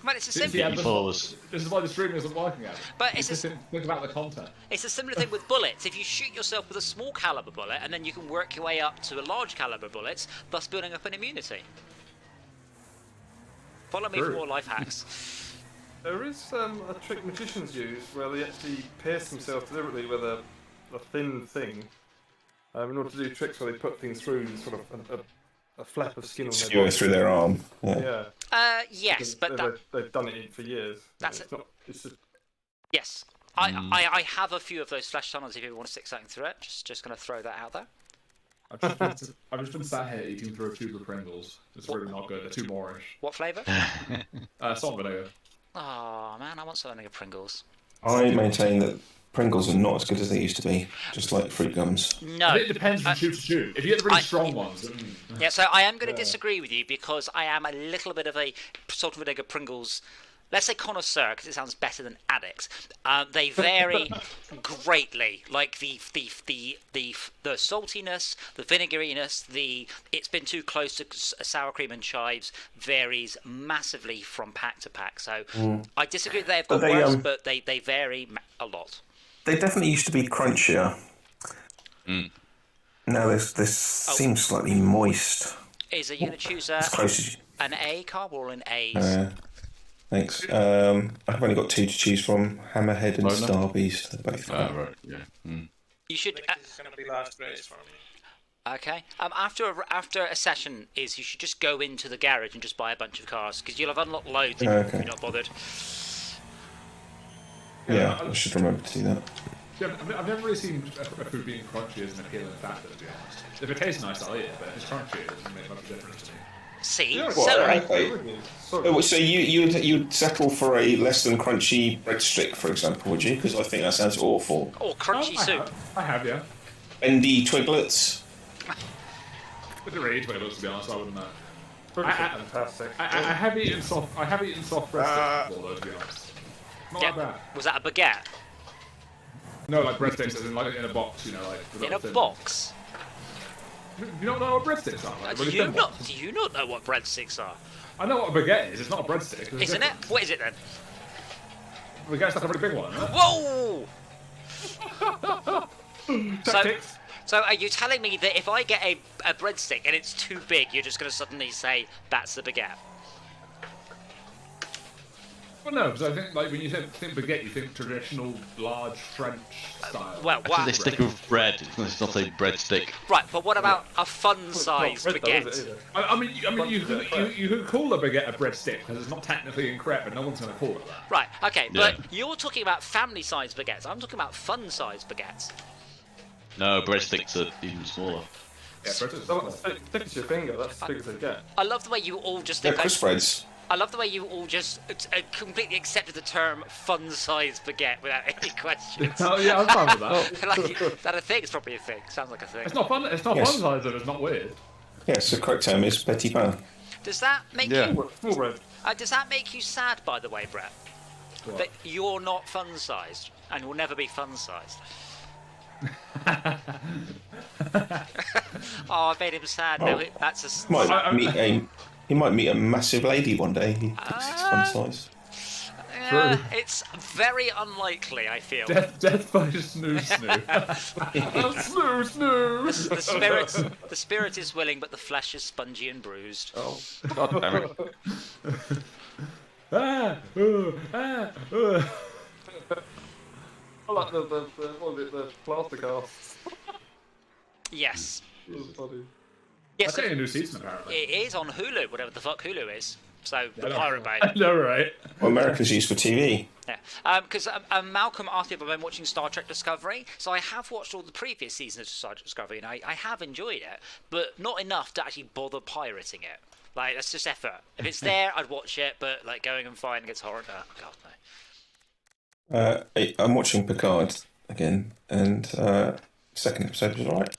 Man, it's a See, simple. yeah, Followers. this is why the streaming isn't working out. But You it's just think about the content. It's a similar thing with bullets. If you shoot yourself with a small caliber bullet, and then you can work your way up to a large caliber bullets, thus building up an immunity. Follow me for more life hacks. There is a trick magicians use where they actually pierce themselves deliberately with a thin thing in order to do tricks where they put things through sort of a flap of skin on their Skewer body. through their arm. Yeah. Yeah. Yes, but they've done it for years. That's it's not. It's just, yes. I have a few of those flash tunnels if you want to stick something through it. Just going to throw that out there. I've just been sat here eating through a tube of Pringles. It's really not good. They're too moreish. What flavour? Salt vinegar. Oh man, I want something of Pringles. I maintain that Pringles are not as good as they used to be, just like fruit gums. No. It depends from tube to tube. If you get the really strong ones, then... Yeah, so I am going to disagree with you because I am a little bit of a salt and vinegar Pringles, let's say connoisseur, because it sounds better than addict. They vary greatly, like the saltiness, the vinegariness, it's been too close to sour cream and chives varies massively from pack to pack. So I disagree that they've got worse, but they vary a lot. They definitely used to be crunchier. Now this seems slightly moist. Is it you going to choose As close as an A carb or an A's? Thanks. I've only got two to choose from: Hammerhead and Starbeast. They're both. Right. Yeah. You should. This is gonna be last race for me. Okay. After a session you should just go into the garage and just buy a bunch of cars because you'll have unlocked loads if you're not bothered. Yeah, I should remember to do that. Yeah, I've never really seen a food being crunchy as an appealing factor, to be honest. If it tastes nice, I'll eat it, but if it's crunchy, it doesn't make much difference to me. See, Well, celery. okay. So you'd settle for a less than crunchy breadstick, for example, would you? Because I think that sounds awful. Or crunchy soup. I have, yeah. Bendy Twiglets. I didn't really eat Twiglets, to be honest. I wouldn't know. fantastic. I have eaten soft breadsticks before, though, to be honest. Not that bad. Was that a baguette? No, like breadsticks, as in like in a box, like. In a box? You don't know what breadsticks are? Like, Do really you thin not? ones? Do you not know what breadsticks are? I know what a baguette is. It's not a breadstick. There's a Isn't it? difference. What is it then? A baguette's like a really big one, isn't it? Whoa! Tactics. So are you telling me that if I get a breadstick and it's too big, you're just going to suddenly say that's the baguette? Well, no, because I think like when you think baguette, you think traditional large French style. Well, Actually, they stick with bread. It's not a breadstick. right, but what about a fun-sized Not bread though, is baguette? it, either? I mean, you could call a baguette a breadstick because it's not technically incorrect, but no one's going to call it that. Right, okay, Yeah. but you're talking about family-sized baguettes. I'm talking about fun-sized baguettes. No, breadsticks are even smaller. Yeah, breadsticks. No, stick it to your finger. That's as big as they get. I love the way you all just They're think. crisp breads. I love the way you all just completely accepted the term fun-sized baguette without any questions. Oh yeah, I'm fine with that. Like, is that a thing? It's probably a thing. Sounds like a thing. It's not fun. It's not Yes. fun size, though. It's not weird. Yes, the correct term is petit pain. Does that make Yeah. you? Small bread. Does that make you sad, by the way, Brett? What? That you're not fun-sized and will never be fun-sized. Oh, I made him sad. No, that's a. He might meet a massive lady one day. He's fun size. It's very unlikely. I feel. Death by snoo snoo. Snoo snoo. The spirit is willing, but the flesh is spongy and bruised. Oh, God damn it. I like the plaster casts. Yes. Bloody- Yes. That's a new season apparently. It is on Hulu, whatever the fuck Hulu is. So the I know. Pirate Bay. I know, right? Well, America's used for TV. Yeah. Because Malcolm asked me if I've been watching Star Trek Discovery, so I have watched all the previous seasons of Star Trek Discovery, and I have enjoyed it, but not enough to actually bother pirating it. Like, that's just effort. If it's there, I'd watch it, but like going and finding it's horror. God no. I'm watching Picard again, and second episode was alright.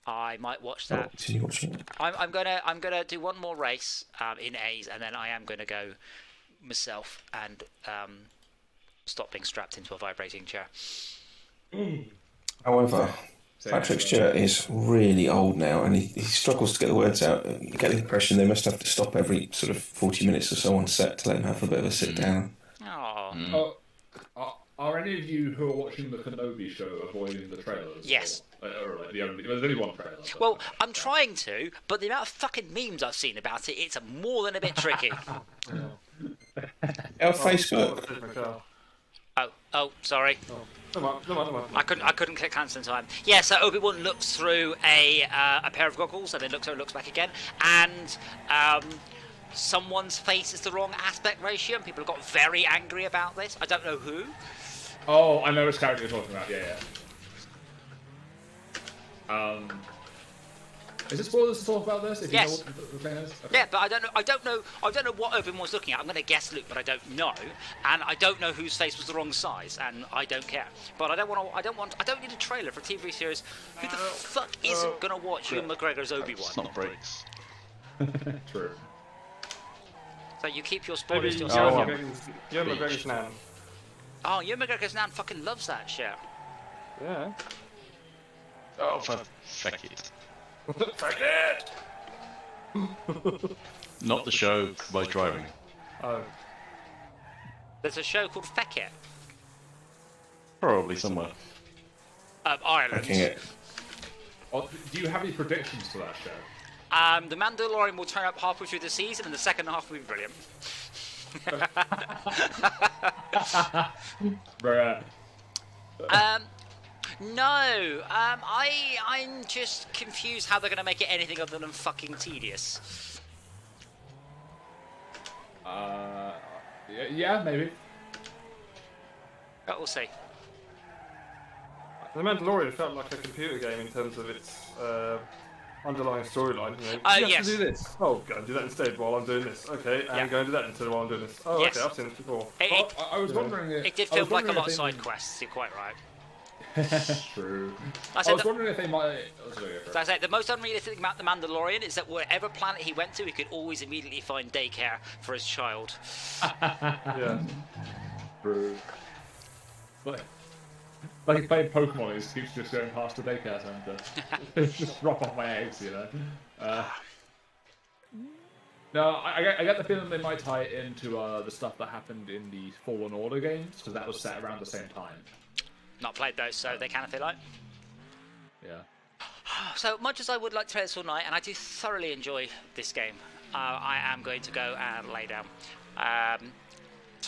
I might watch I'll that. continue watching it. I'm gonna do one more race in A's, and then I am gonna go myself and stop being strapped into a vibrating chair. However, Patrick Stewart is really old now, and he struggles to get the words out. You get the impression they must have to stop every sort of 40 minutes or so on set to let him have a bit of a sit down. Oh. Are any of you who are watching the Kenobi show avoiding the trailers? Yes. Or like there's only one trailer. But... Well, I'm trying to, but the amount of fucking memes I've seen about it, it's more than a bit tricky. Our Facebook. Oh, sorry. Never mind. I couldn't click cancel in time. Yeah, so Obi-Wan looks through a pair of goggles and then looks back again, and someone's face is the wrong aspect ratio, and people have got very angry about this. I don't know who. Oh, I know which character you're talking about. Yeah. Is it spoilers to talk about this? If Yes. You know what the thing is? Okay. Yeah, but I don't know what Obi-Wan was looking at. I'm going to guess Luke, but I don't know, and I don't know whose face was the wrong size, and I don't care. But I don't need a trailer for a TV series. Who the fuck isn't going to watch Ewan McGregor's Obi-Wan? It's not breaks. True. So you keep your spoilers to Maybe yourself. Ewan McGregor's nan. Oh, Ewan McGregor's nan fucking loves that shit. Yeah. Oh, for feck it. Fuck it! Not the show by driving. Oh. There's a show called Feck It. Probably somewhere. Ireland. Backing it. Oh, do you have any predictions for that show? The Mandalorian will turn up halfway through the season, and the second half will be brilliant. Bruh. No. I'm just confused how they're going to make it anything other than fucking tedious. Yeah, maybe. But we'll see. The Mandalorian felt like a computer game in terms of its underlying storyline. You know, Oh, you have yes. to do this. Oh, go and do that instead while I'm doing this. Okay, and Yeah. go and do that instead while I'm doing this. Oh, Yes. okay, I've seen this before. I was wondering if... It did feel like a lot of side quests. You're quite right. True. I I said was that- wondering if they might... Oh, sorry, go for it. So I say the most unrealistic thing about the Mandalorian is that wherever planet he went to, he could always immediately find daycare for his child. Yeah. True. Like he's playing Pokemon, he keeps just going past the daycare centre. Just drop off my eggs, you know. No, I get the feeling they might tie it into the stuff that happened in the Fallen Order games, because that was set around the same time. Not played those, so they kind of feel like. Yeah. So much as I would like to play this all night, and I do thoroughly enjoy this game, I am going to go and lay down.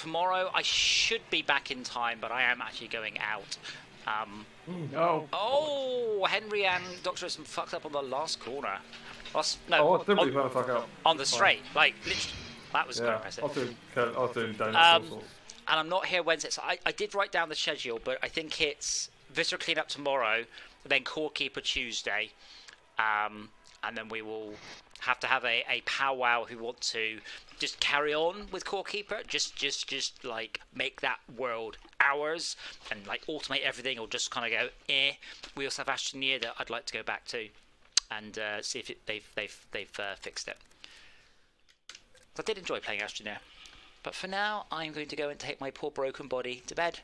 tomorrow I should be back in time, but I am actually going out. No. Oh, Henry and Dr. Ism fucked up on the last corner. Oh, I did really want to fuck up. on the straight. Like, literally, that was quite Yeah, impressive. I was doing donuts all sorts. And I'm not here Wednesday, so I did write down the schedule, but I think it's Visitor Cleanup tomorrow, then Core Keeper Tuesday, and then we will have to have a powwow who want to just carry on with Core Keeper, just like make that world ours and like automate everything, or just kind of go We also have Astroneer that I'd like to go back to and see if they've fixed it. I did enjoy playing Astroneer. But for now, I'm going to go and take my poor broken body to bed.